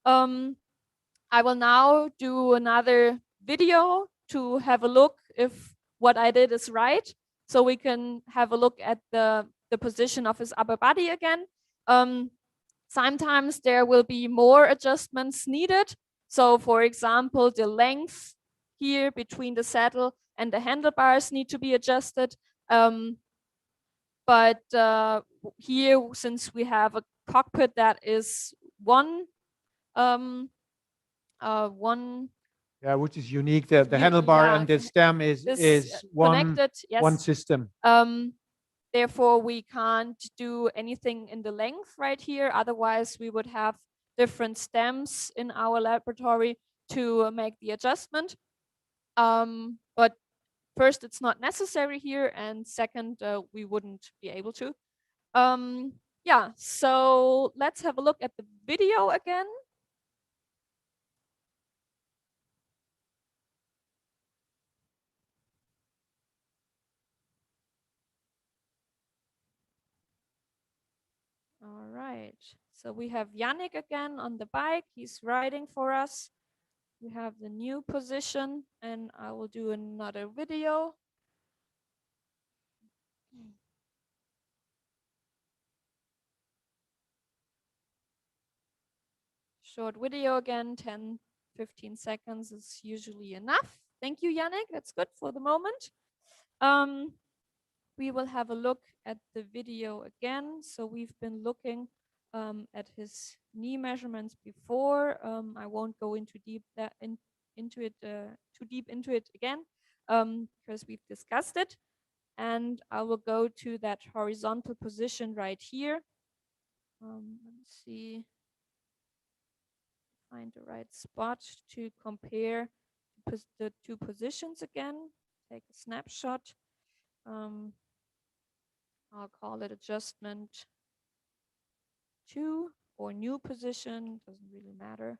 I will now do another video to have a look if what I did is right. So we can have a look at the position of his upper body again. Sometimes there will be more adjustments needed. So for example, the length here between the saddle and the handlebars need to be adjusted. But here, since we have a cockpit that is one Which is unique. The handlebar and the stem is one connected, yes. one system. Therefore, we can't do anything in the length right here. Otherwise, we would have different stems in our laboratory to make the adjustment. But first, it's not necessary here, and second, we wouldn't be able to. Yeah, so let's have a look at the video again. All right, so we have Yannick again on the bike. He's riding for us. We have the new position, and I will do another video. Short video again, 10, 15 seconds is usually enough. Thank you, Yannick. That's good for the moment. We will have a look at the video again. So we've been looking at his knee measurements before. I won't go into into it too deep into it again because we've discussed it. And I will go to that horizontal position right here. Let's see, find the right spot to compare the two positions again. Take a snapshot. I'll call it adjustment 2 or new position, doesn't really matter.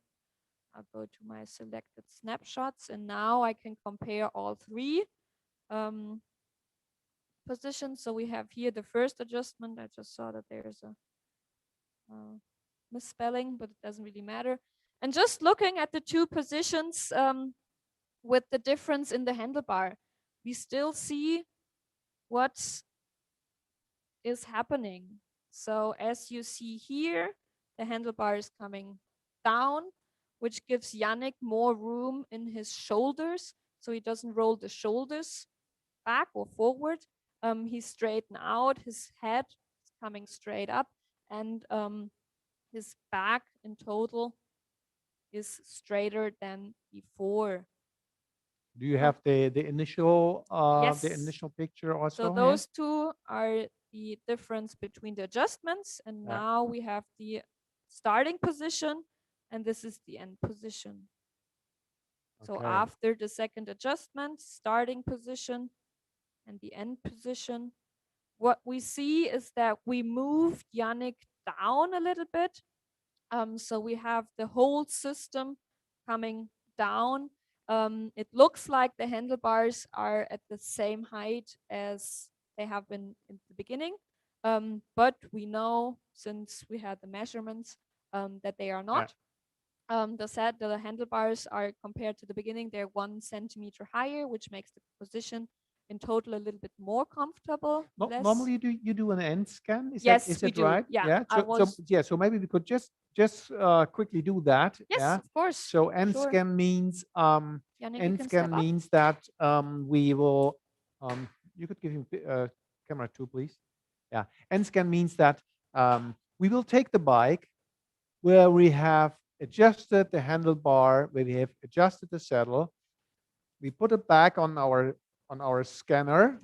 I'll go to my selected snapshots, and now I can compare all three position. So we have here the first adjustment. I just saw that there's a misspelling, but it doesn't really matter. And just looking at the two positions with the difference in the handlebar, we still see what is happening. So as you see here, the handlebar is coming down, which gives Yannick more room in his shoulders, so he doesn't roll the shoulders back or forward. He's straightened out, his head is coming straight up, and his back in total is straighter than before. Do you have the initial Yes. the initial picture also? So those two are the difference between the adjustments, and now we have the starting position, and this is the end position. So after the second adjustment, starting position and the end position, what we see is that we moved Yannick down a little bit. So we have the whole system coming down. It looks like the handlebars are at the same height as they have been in the beginning. But we know, since we had the measurements, that they are not. The handlebars are, compared to the beginning, they're 1 centimeter higher, which makes the position in total a little bit more comfortable. Normally you do an end scan. Yes, is we it do. right? Yeah, So maybe we could just quickly do that. Yes, of course. So end Sure. scan means Yannick, you end can scan step up. means that we will you could give him camera 2, please. Yeah, end scan means that we will take the bike where we have adjusted the handlebar, where we have adjusted the saddle. We put it back on our scanner,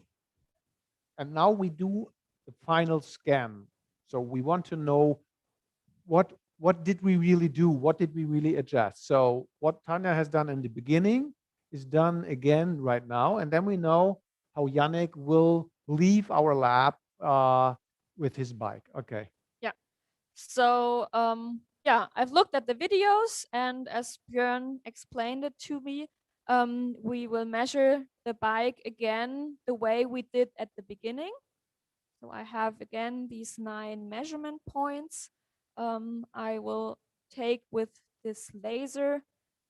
and now we do the final scan. So we want to know what did we really do? What did we really adjust? So what Tanya has done in the beginning is done again right now, and then we know how Yannick will leave our lab with his bike. Okay. Yeah. So yeah, I've looked at the videos, and as Björn explained it to me, we will measure the bike again the way we did at the beginning. So I have again these 9 measurement points. I will take with this laser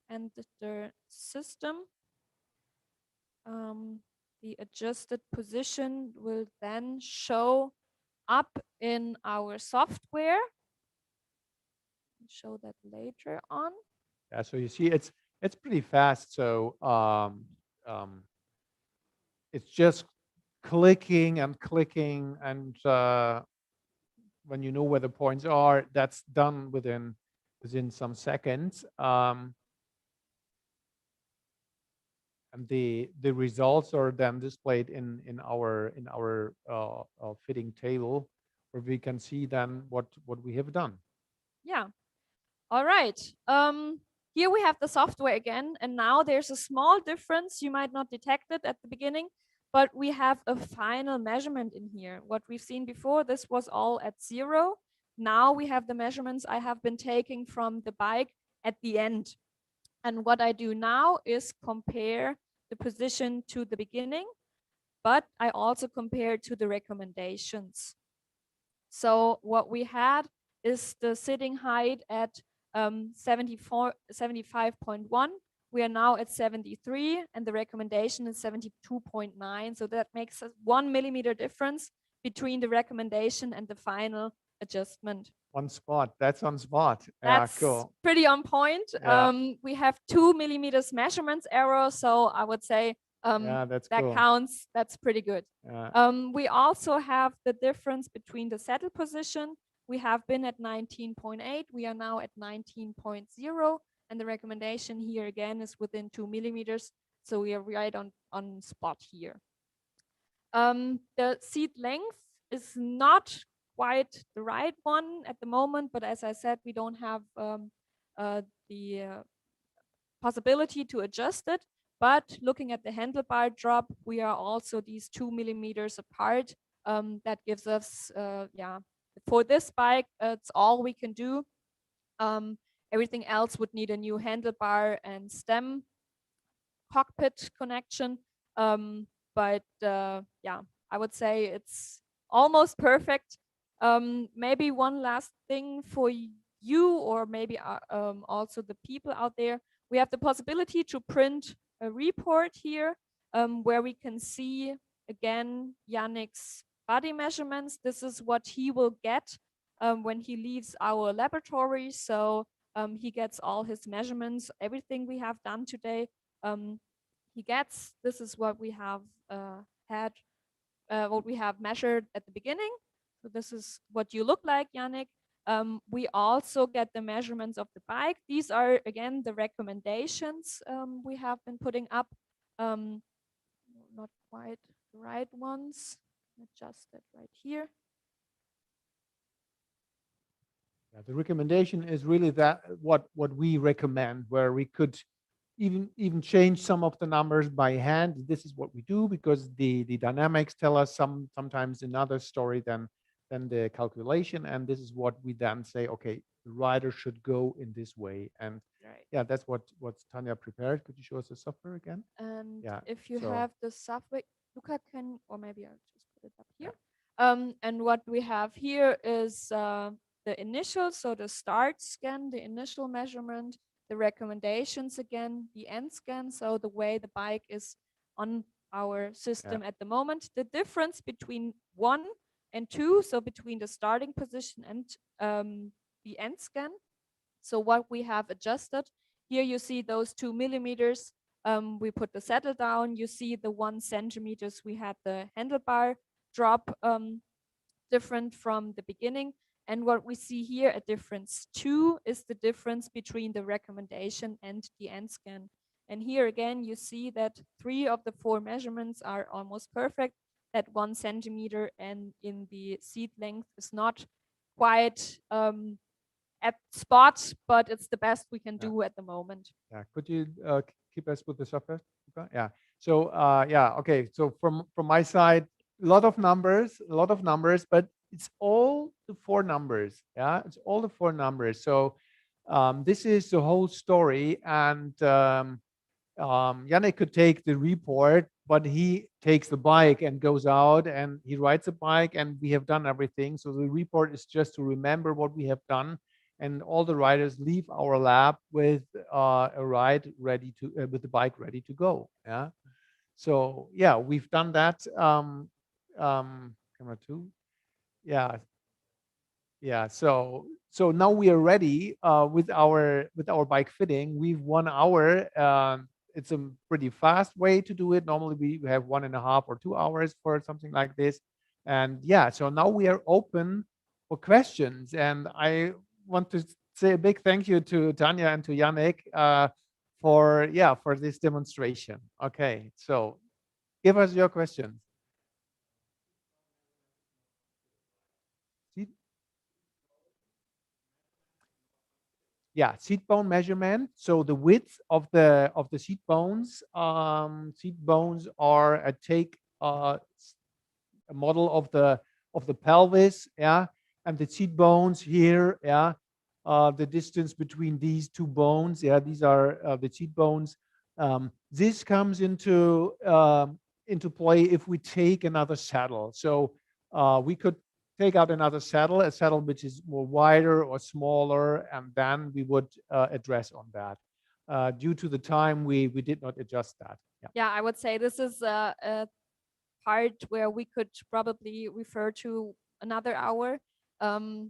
and the system. The adjusted position will then show up in our software. I'll show that later on. Yeah, so you see it's pretty fast. So it's just clicking and clicking, and when you know where the points are, that's done within some seconds. And the results are then displayed in our fitting table, where we can see then what we have done. Yeah. All right. Here we have the software again, and now there's a small difference. You might not detect it at the beginning, but we have a final measurement in here. What we've seen before, this was all at 0. Now we have the measurements I have been taking from the bike at the end. And what I do now is compare the position to the beginning, but I also compare to the recommendations. So what we had is the sitting height at 75.1. We are now at 73, and the recommendation is 72.9. So that makes a 1 millimeter difference between the recommendation and the final adjustment. On spot. That's on spot. That's cool. pretty on point. Yeah. We have 2 millimeters measurements error, so I would say that's that cool. counts. That's pretty good. Yeah. We also have the difference between the saddle position. We have been at 19.8. We are now at 19.0, and the recommendation here again is within 2 millimeters. So we are right on spot here. The seat length is not quite the right one at the moment, but as I said, we don't have the possibility to adjust it. But looking at the handlebar drop, we are also these 2 millimeters apart. That gives us, yeah, for this bike, it's all we can do. Everything else would need a new handlebar and stem cockpit connection. But yeah, I would say it's almost perfect. Maybe one last thing for you, or maybe also the people out there. We have the possibility to print a report here where we can see again Yannick's body measurements. This is what he will get when he leaves our laboratory. So he gets all his measurements, everything we have done today. He gets, this is what we have what we have measured at the beginning. So this is what you look like, Yannick. We also get the measurements of the bike. These are, again, the recommendations we have been putting up. Not quite the right ones. Adjust it right here. Yeah, the recommendation is really that what we recommend, where we could even change some of the numbers by hand. This is what we do because the dynamics tell us sometimes another story than the calculation, and this is what we then say, okay, the rider should go in this way. And right. Yeah, that's what Tanya prepared. Could you show us the software again? And yeah, if you so, have the software, Luca can, or maybe I'll just put it up here. Yeah. And what we have here is the initial, so the start scan, the initial measurement, the recommendations again, the end scan, so the way the bike is on our system at the moment. The difference between 1 and 2, so between the starting position and the end scan. So what we have adjusted, here you see those 2 millimeters. We put the saddle down. You see the 1 centimeters. We had the handlebar drop different from the beginning. And what we see here, a difference 2, is the difference between the recommendation and the end scan. And here again, you see that 3 of the 4 measurements are almost perfect. That 1 centimeter and in the seat length is not quite at spot, but it's the best we can do at the moment. Yeah, could you keep us with the software? Yeah. So yeah, okay. So from my side, a lot of numbers, but it's all the 4 numbers. Yeah, it's all the 4 numbers. So this is the whole story, and Yannick could take the report, but he takes the bike and goes out and he rides the bike, and we have done everything. So the report is just to remember what we have done, and all the riders leave our lab with a ride ready to with the bike ready to go. Yeah. So yeah, we've done that. Camera 2. Yeah. Yeah. So now we are ready with our bike fitting. We've 1 hour. It's a pretty fast way to do it. Normally we have 1.5 or 2 hours for something like this. And yeah, so now we are open for questions. And I want to say a big thank you to Tanya and to Yannick for this demonstration. Okay, so give us your questions. Yeah, seat bone measurement. So the width of the seat bones. Seat bones are take a model of the pelvis. Yeah, and the seat bones here. Yeah, the distance between these 2 bones. Yeah, these are the seat bones. This comes into play if we take another saddle. So we could take out another saddle, a saddle which is more wider or smaller, and then we would address on that. Due to the time, we did not adjust that. Yeah, I would say this is a part where we could probably refer to another hour.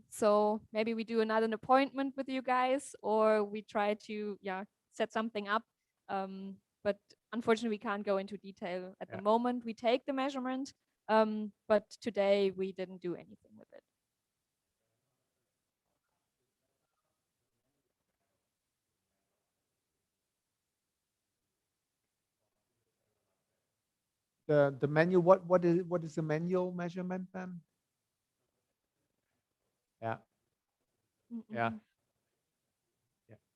So maybe we do another appointment with you guys, or we try to set something up. But unfortunately, we can't go into detail at the moment. We take the measurement, but today we didn't do anything with it. The manual, what is the manual measurement then? Yeah. Yeah.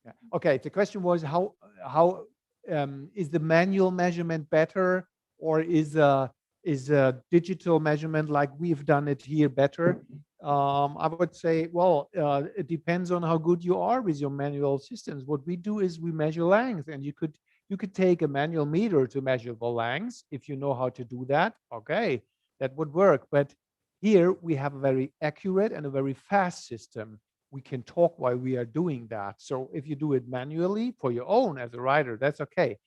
Yeah. Okay. The question was how is the manual measurement better, or is a digital measurement like we've done it here better? I would say, well, it depends on how good you are with your manual systems. What we do is we measure length, and you could take a manual meter to measure the length if you know how to do that. Okay. that would work. But here we have a very accurate and a very fast system. We can talk while we are doing that. So if you do it manually for your own as a rider, that's okay.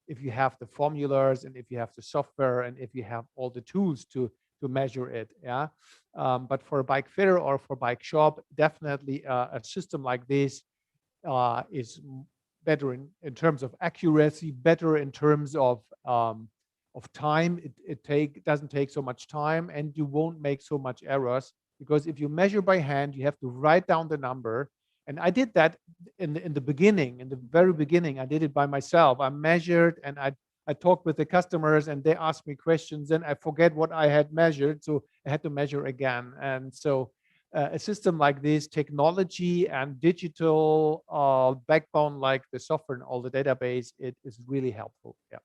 If you have the formulas and if you have the software and if you have all the tools to measure it, yeah. But for a bike fitter or for bike shop, definitely a system like this is better in terms of accuracy, better in terms of time. It doesn't take so much time, and you won't make so much errors, because if you measure by hand, you have to write down the number. And I did that in the beginning, in the very beginning. I did it by myself. I measured and I talked with the customers and they asked me questions, and I forget what I had measured, so I had to measure again. And so a system like this, technology and digital backbone like the software and all the database, it is really helpful. Yeah.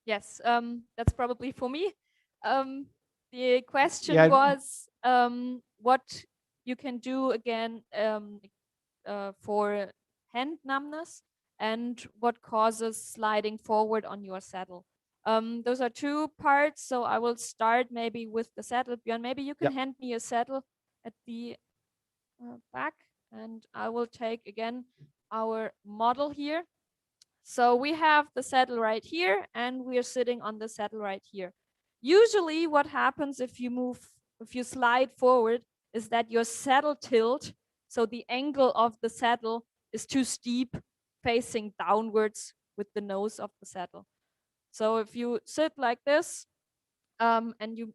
Yes, that's probably for me. The question Yeah. was what you can do again for hand numbness and what causes sliding forward on your saddle. Those are two parts, so I will start maybe with the saddle. Björn, maybe you can hand me a saddle at the back, and I will take again our model here. So we have the saddle right here, and we are sitting on the saddle right here. Usually what happens if you slide forward is that your saddle tilt, so the angle of the saddle is too steep, facing downwards with the nose of the saddle. So if you sit like this, and you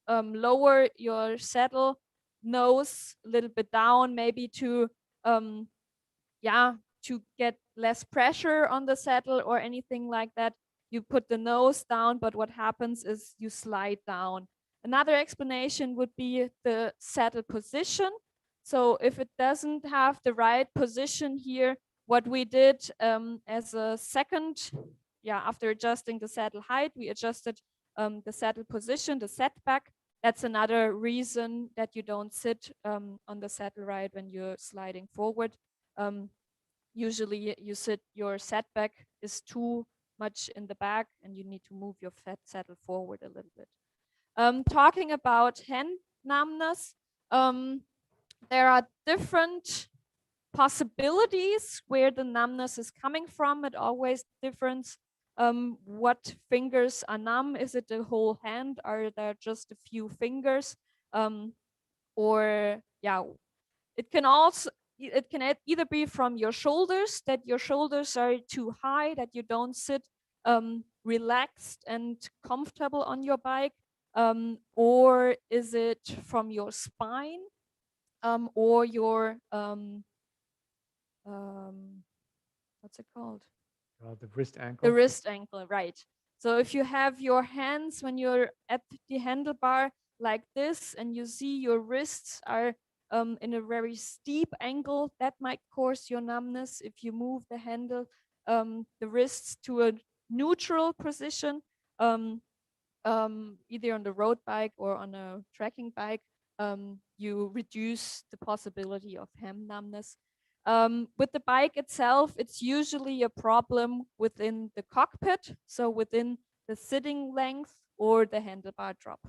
lower your saddle nose a little bit down, maybe to to get less pressure on the saddle or anything like that. You put the nose down, but what happens is you slide down. Another explanation would be the saddle position. So if it doesn't have the right position here, what we did as a second, after adjusting the saddle height, we adjusted the saddle position, the setback. That's another reason that you don't sit on the saddle right when you're sliding forward. Usually your setback is too much in the back and you need to move your saddle forward a little bit. Talking about hand numbness, there are different possibilities where the numbness is coming from. It always differs what fingers are numb. Is it the whole hand? Are there just a few fingers? It can either be from your shoulders, that your shoulders are too high, that you don't sit relaxed and comfortable on your bike, or is it from your spine, or your what's it called? The wrist ankle. The wrist ankle, right. So if you have your hands when you're at the handlebar like this and you see your wrists are in a very steep angle, that might cause your numbness. If you move the handle, the wrists to a neutral position, either on the road bike or on a trekking bike, you reduce the possibility of hand numbness. With the bike itself, it's usually a problem within the cockpit, so within the sitting length or the handlebar drop.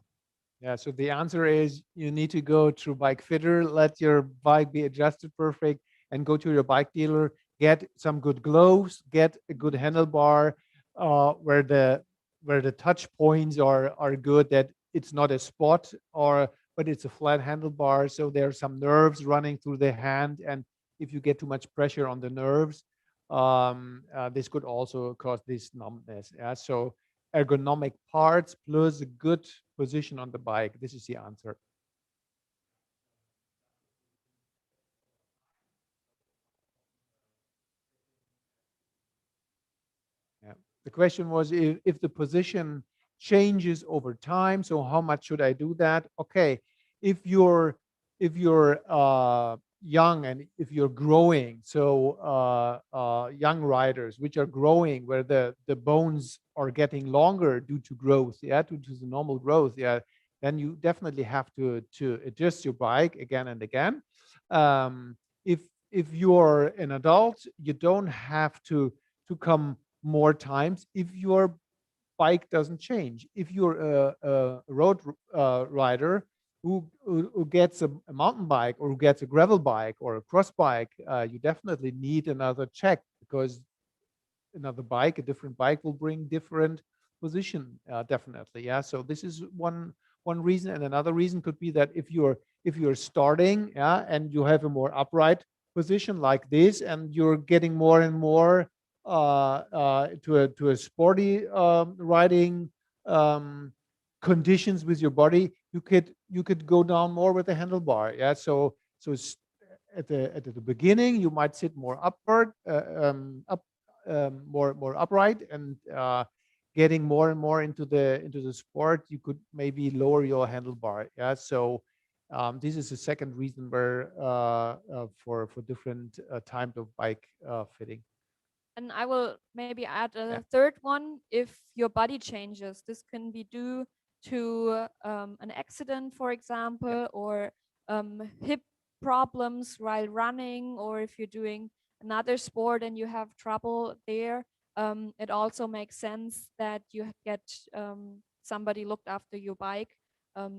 Yeah, so the answer is you need to go to bike fitter, let your bike be adjusted perfect, and go to your bike dealer, get some good gloves, get a good handlebar where the touch points are good, that it's not a spot but it's a flat handlebar, so there are some nerves running through the hand, and if you get too much pressure on the nerves, this could also cause this numbness. Yeah, so ergonomic parts plus a good position on the bike. This is the answer. Yeah. The question was if the position changes over time, so how much should I do that? Okay, if you're young and if you're growing, so young riders which are growing where the bones are getting longer due to growth, due to the normal growth, then you definitely have to adjust your bike again and again. if you're an adult, you don't have to come more times if your bike doesn't change. If you're a road rider who gets a mountain bike or who gets a gravel bike or a cross bike, you definitely need another check, because another bike, a different bike, will bring different position, definitely. Yeah. So this is one reason, and another reason could be that if you're starting, yeah, and you have a more upright position like this, and you're getting more and more to a sporty riding conditions with your body, you could go down more with the handlebar. Yeah. So at the beginning, you might sit more upward, more upright, and getting more and more into the sport, you could maybe lower your handlebar. Yeah. So this is the second reason where for different type of bike fitting. And I will maybe add a Yeah. third one. If your body changes, this can be due to an accident, for example, or hip problems while running, or if you're doing another sport and you have trouble there. It also makes sense that you get somebody looked after your bike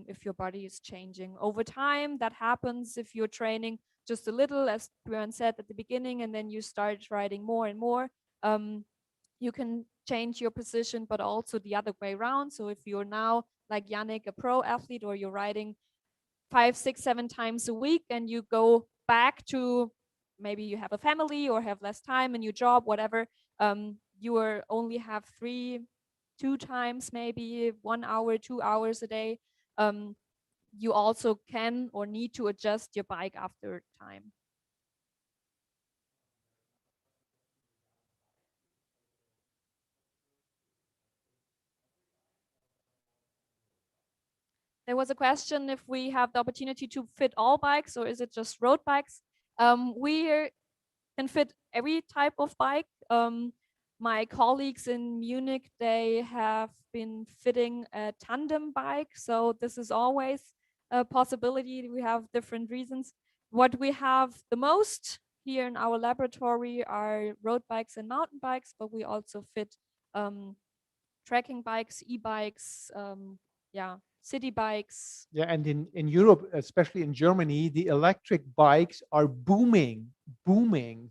if your body is changing over time. That happens if you're training just a little, as Björn said at the beginning, and then you start riding more and more. You can change your position, but also the other way around. So if you're now, like Yannick, a pro athlete, or you're riding 5, 6, 7 times a week, and you go back to, maybe you have a family or have less time in your job, whatever, you are only have 2 times, maybe 1 hour, 2 hours a day. You also can or need to adjust your bike after time. There was a question if we have the opportunity to fit all bikes, or is it just road bikes? We can fit every type of bike. My colleagues in Munich, they have been fitting a tandem bike. So this is always a possibility. We have different reasons. What we have the most here in our laboratory are road bikes and mountain bikes, but we also fit trekking bikes, e-bikes, yeah, city bikes. Yeah, and in Europe, especially in Germany, the electric bikes are booming.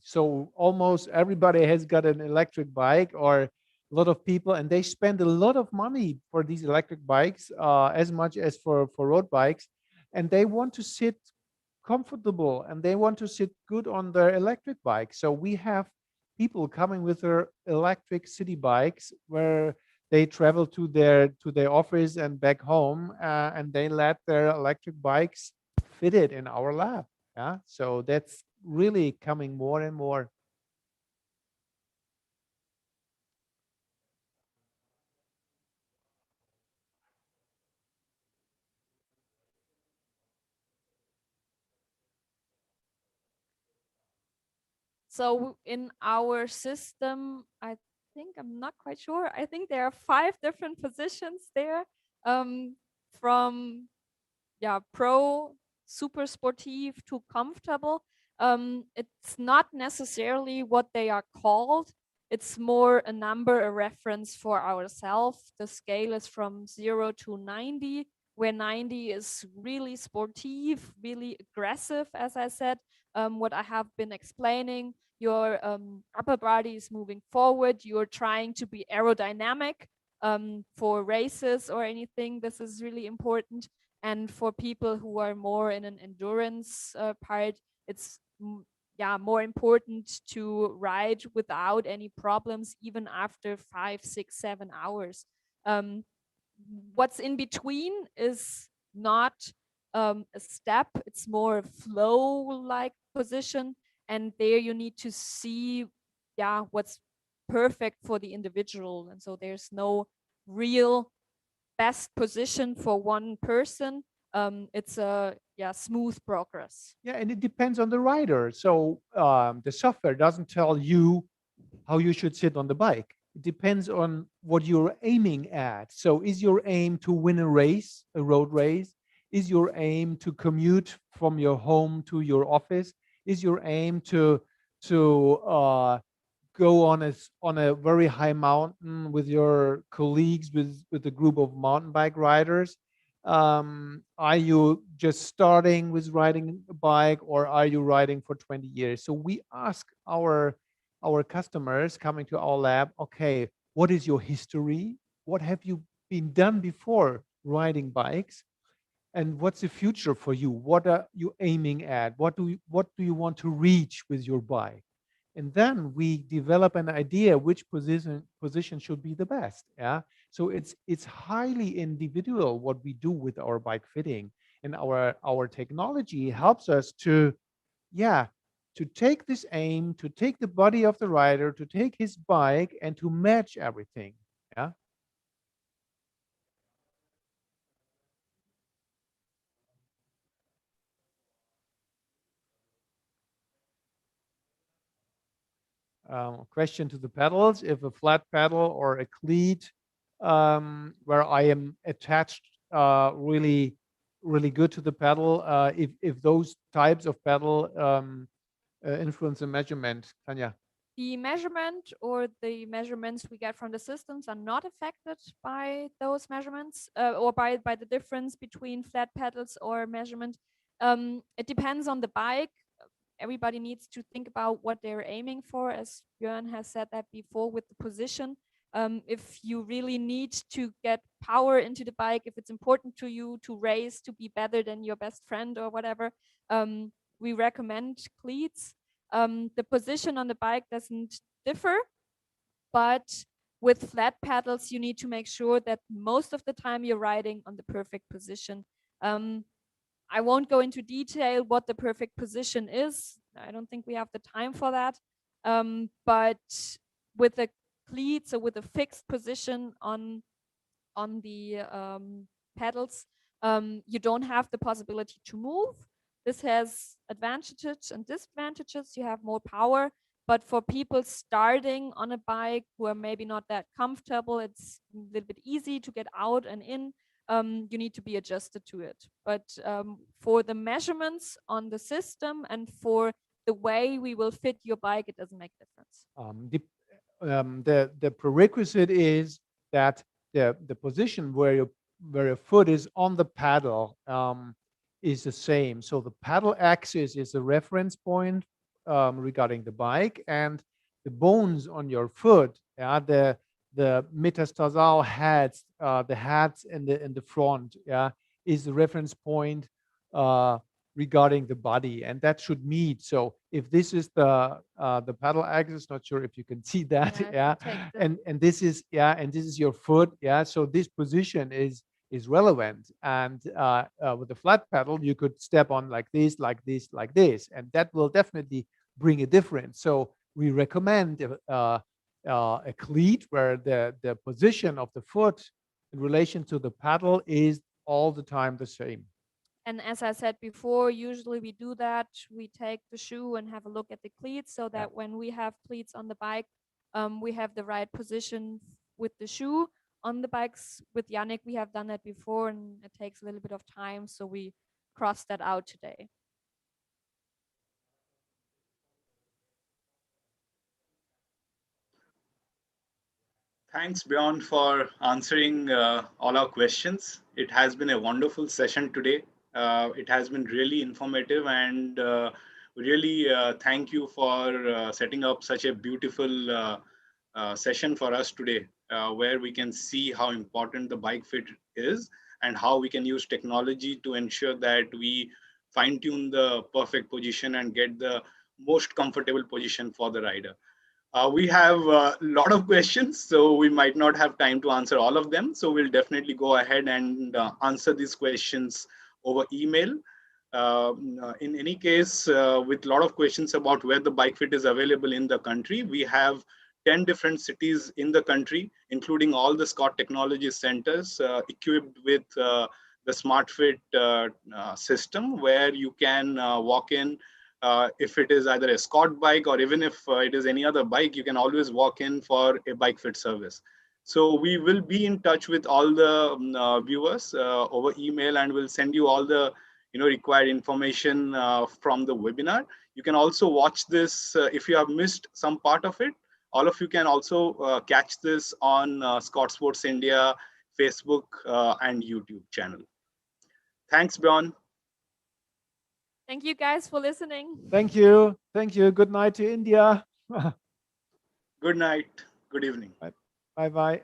So almost everybody has got an electric bike, or a lot of people, and they spend a lot of money for these electric bikes, as much as for road bikes, and they want to sit comfortable and they want to sit good on their electric bike. So we have people coming with their electric city bikes where they travel to their office and back home, and they let their electric bikes fitted in our lab. Yeah, so that's really coming more and more. So in our system, I think, I'm not quite sure, I think there are 5 different positions there, from pro, super sportive to comfortable. It's not necessarily what they are called. It's more a number, a reference for ourselves. The scale is from 0 to 90, where 90 is really sportive, really aggressive, as I said. What I have been explaining, your upper body is moving forward. You're trying to be aerodynamic for races or anything. This is really important. And for people who are more in an endurance part, it's more important to ride without any problems, even after 5, 6, 7 hours. What's in between is not a step, it's more a flow-like position. And there you need to see, what's perfect for the individual. And so there's no real best position for one person. It's a smooth progress. Yeah, and it depends on the rider. So the software doesn't tell you how you should sit on the bike. It depends on what you're aiming at. So is your aim to win a race, a road race? Is your aim to commute from your home to your office? Is your aim to go on a very high mountain with your colleagues, with a group of mountain bike riders? Are you just starting with riding a bike, or are you riding for 20 years? So we ask our customers coming to our lab, okay, what is your history? What have you been done before riding bikes? And what's the future for you? What are you aiming at? What do you want to reach with your bike? And then we develop an idea which position should be the best. Yeah. So it's highly individual what we do with our bike fitting, and our technology helps us to, yeah, to take this aim, to take the body of the rider, to take his bike, and to match everything. Yeah. Question to the pedals: if a flat pedal or a cleat, where I am attached really good to the pedal, if those types of pedal influence the measurement, Tanya? The measurement or the measurements we get from the systems are not affected by those measurements, or by the difference between flat pedals or measurement. It depends on the bike. Everybody needs to think about what they're aiming for, as Björn has said that before with the position. If you really need to get power into the bike, if it's important to you to race, to be better than your best friend or whatever, we recommend cleats. The position on the bike doesn't differ, but with flat pedals, you need to make sure that most of the time you're riding on the perfect position. I won't go into detail what the perfect position is. I don't think we have the time for that. But with a cleat, so with a fixed position on the pedals, you don't have the possibility to move. This has advantages and disadvantages. You have more power, but for people starting on a bike who are maybe not that comfortable, it's a little bit easy to get out and in. You need to be adjusted to it. But for the measurements on the system and for the way we will fit your bike, it doesn't make a difference. The prerequisite is that the position where your foot is on the pedal is the same. So the pedal axis is the reference point regarding the bike, and the bones on your foot, yeah, the metatarsal heads, the heads in the front, yeah, is the reference point regarding the body, and that should meet. So if this is the pedal axis, not sure if you can see that, yeah, and this is, yeah, and this is your foot, yeah. So this position is relevant, and with the flat pedal, you could step on like this, like this, like this, and that will definitely bring a difference. So we recommend a cleat where the position of the foot in relation to the pedal is all the time the same. And as I said before, usually we do that. We take the shoe and have a look at the cleats so that when we have cleats on the bike, we have the right position with the shoe. On the bikes with Yannick, we have done that before, and it takes a little bit of time. So we crossed that out today. Thanks, Björn, for answering all our questions. It has been a wonderful session today. It has been really informative, and really thank you for setting up such a beautiful session for us today, where we can see how important the bike fit is and how we can use technology to ensure that we fine tune the perfect position and get the most comfortable position for the rider. We have a lot of questions, so we might not have time to answer all of them. So we'll definitely go ahead and answer these questions over email. In any case, with a lot of questions about where the bike fit is available in the country, we have 10 different cities in the country, including all the Scott Technology Centers equipped with the SmartFit system, where you can walk in. If it is either a Scott bike or even if it is any other bike, you can always walk in for a bike fit service. So we will be in touch with all the viewers over email, and we'll send you all the required information from the webinar. You can also watch this if you have missed some part of it. All of you can also catch this on Scott Sports India, Facebook, and YouTube channel. Thanks, Björn. Thank you guys for listening. Thank you. Thank you. Good night to India. Good night. Good evening. Bye bye.